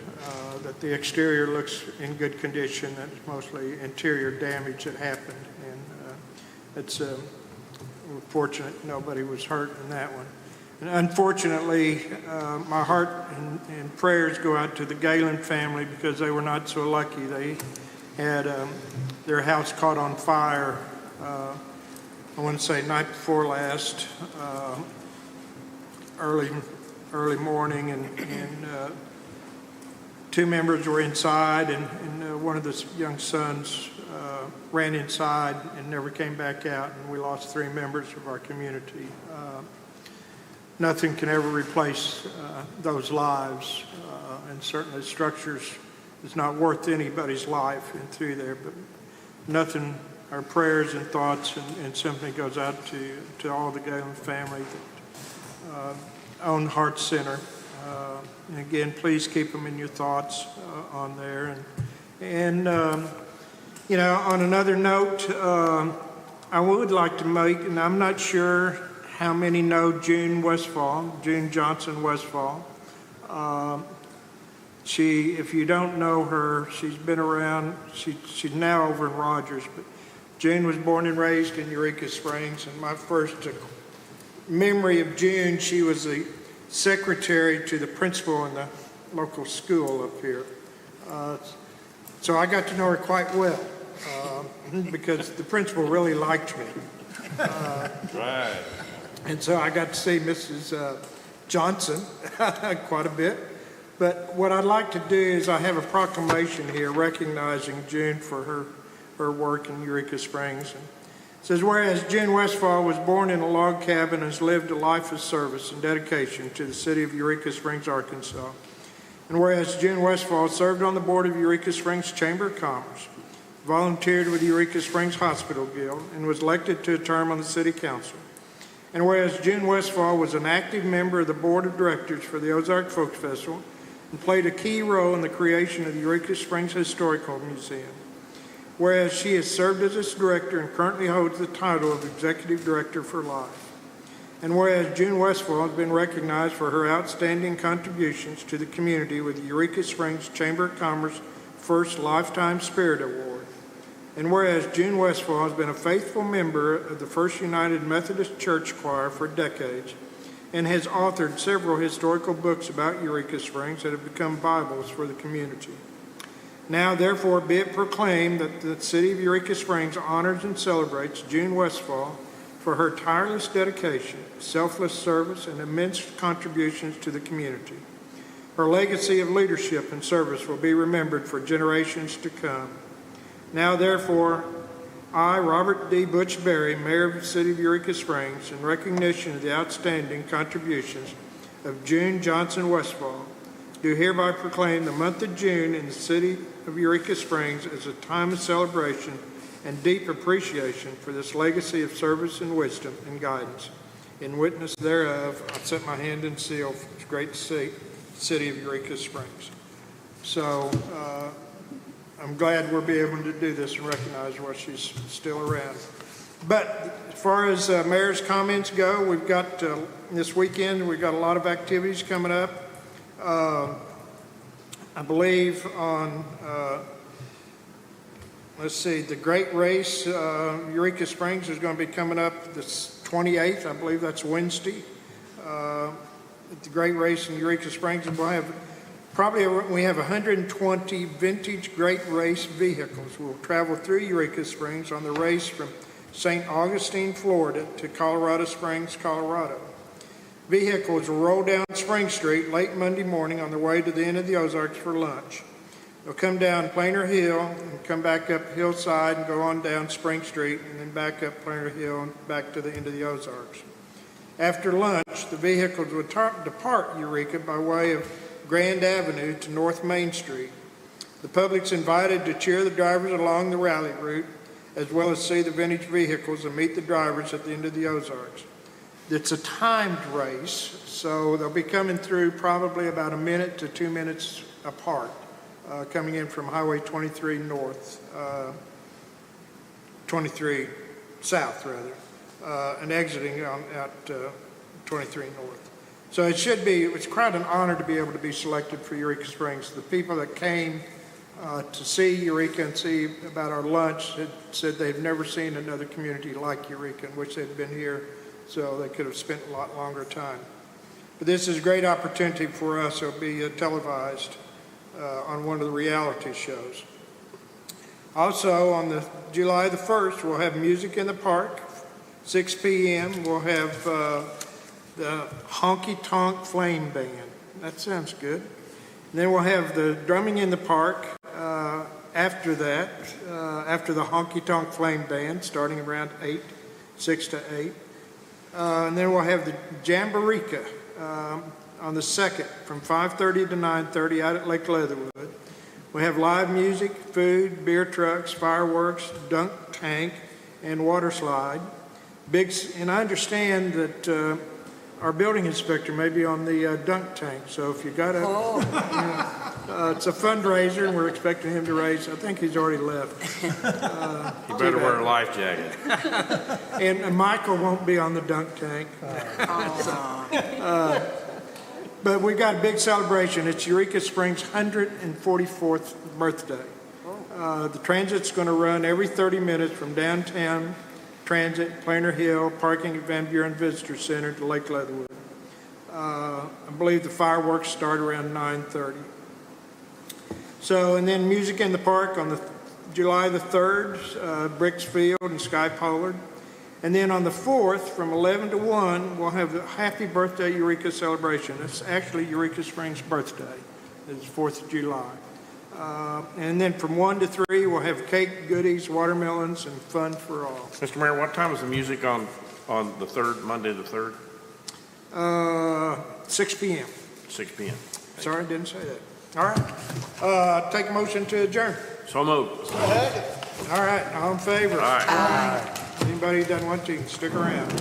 That the exterior looks in good condition. That it's mostly interior damage that happened, and it's we're fortunate nobody was hurt in that one. And unfortunately, my heart and prayers go out to the Galen family because they were not so lucky. They had their house caught on fire. I want to say night before last, early morning, and two members were inside, and one of the young sons ran inside and never came back out, and we lost 3 members of our community. Nothing can ever replace those lives, and certainly structures is not worth anybody's life and through there, but nothing, our prayers and thoughts and sympathy goes out to all the Galen family that own Heart Center. And again, please keep them in your thoughts on there. And you know, on another note, I would like to make, and I'm not sure how many know June Johnson Westfall. She, if you don't know her, she's been around. She's now over in Rogers, but June was born and raised in Eureka Springs. And my first memory of June, she was the secretary to the principal in the local school up here. So I got to know her quite well because the principal really liked me. Right. And so I got to see Mrs. Johnson quite a bit. But what I'd like to do is I have a proclamation here recognizing June for her work in Eureka Springs. And it says, whereas June Westfall was born in a log cabin and has lived a life of service and dedication to the city of Eureka Springs, Arkansas. And whereas June Westfall served on the board of Eureka Springs Chamber of Commerce, volunteered with the Eureka Springs Hospital Guild, and was elected to a term on the city council. And whereas June Westfall was an active member of the board of directors for the Ozark Folk Festival and played a key role in the creation of the Eureka Springs Historical Museum. Whereas she has served as its director and currently holds the title of Executive Director for Life. And whereas June Westfall has been recognized for her outstanding contributions to the community with the Eureka Springs Chamber of Commerce First Lifetime Spirit Award. And whereas June Westfall has been a faithful member of the First United Methodist Church Choir for decades and has authored several historical books about Eureka Springs that have become Bibles for the community. Now, therefore, be it proclaimed that the City of Eureka Springs honors and celebrates June Westfall for her tireless dedication, selfless service, and immense contributions to the community. Her legacy of leadership and service will be remembered for generations to come. Now, therefore, I, Robert D. Butch Berry, Mayor of the City of Eureka Springs, in recognition of the outstanding contributions of June Johnson Westfall, do hereby proclaim the month of June in the City of Eureka Springs as a time of celebration and deep appreciation for this legacy of service and wisdom and guidance. In witness thereof, I set my hand and seal for this great City of Eureka Springs. So, I'm glad we'll be able to do this and recognize while she's still around. But as far as mayor's comments go, we've got this weekend, we've got a lot of activities coming up. I believe on, the Great Race, Eureka Springs is going to be coming up this 28th. I believe that's Wednesday. At the Great Race in Eureka Springs, and we'll have we have 120 vintage Great Race vehicles will travel through Eureka Springs on the race from St. Augustine, Florida to Colorado Springs, Colorado. Vehicles will roll down Spring Street late Monday morning on their way to the end of the Ozarks for lunch. They'll come down Plainer Hill and come back up Hillside and go on down Spring Street and then back up Plainer Hill and back to the end of the Ozarks. After lunch, the vehicles will depart Eureka by way of Grand Avenue to North Main Street. The public's invited to cheer the drivers along the rally route, as well as see the vintage vehicles and meet the drivers at the end of the Ozarks. It's a timed race, so they'll be coming through probably about a minute to 2 minutes apart, coming in from Highway 23 North, 23 South rather, and exiting at 23 North. So it's quite an honor to be able to be selected for Eureka Springs. The people that came to see Eureka and see about our lunch had said they've never seen another community like Eureka, in which they'd been here, so they could have spent a lot longer time. But this is a great opportunity for us. It'll be televised on one of the reality shows. Also, on July the 1st, we'll have music in the park, 6 p.m. We'll have the Honky Tonk Flame Band. That sounds good. And then we'll have the drumming in the park after that, after the Honky Tonk Flame Band, starting around 6 to 8. And then we'll have the Jamboree on the 2nd from 5:30 to 9:30 out at Lake Leatherwood. We have live music, food, beer trucks, fireworks, dunk tank, and water slide. And I understand that our building inspector may be on the dunk tank, so if you got it's a fundraiser, and we're expecting him to raise. I think he's already left. You better wear a life jacket. And Michael won't be on the dunk tank. But we've got a big celebration. It's Eureka Springs' 144th birthday. The transit's going to run every 30 minutes from downtown Transit, Plainer Hill, parking at Van Buren Visitor Center to Lake Leatherwood. I believe the fireworks start around 9:30. So, and then music in the park on July the 3rd, Bricks Field and Sky Pollard. And then on the 4th, from 11 to 1, we'll have the Happy Birthday Eureka celebration. It's actually Eureka Springs' birthday. It's 4th of July. And then from 1 to 3, we'll have cake, goodies, watermelons, and fun for all. Mr. Mayor, what time is the music on the 3rd, Monday the 3rd? 6 p.m. 6 p.m. Sorry, I didn't say that. All right. Take a motion to adjourn. So moved. All right. All in favor? Aye. Any Anybody who doesn't want to, can stick around.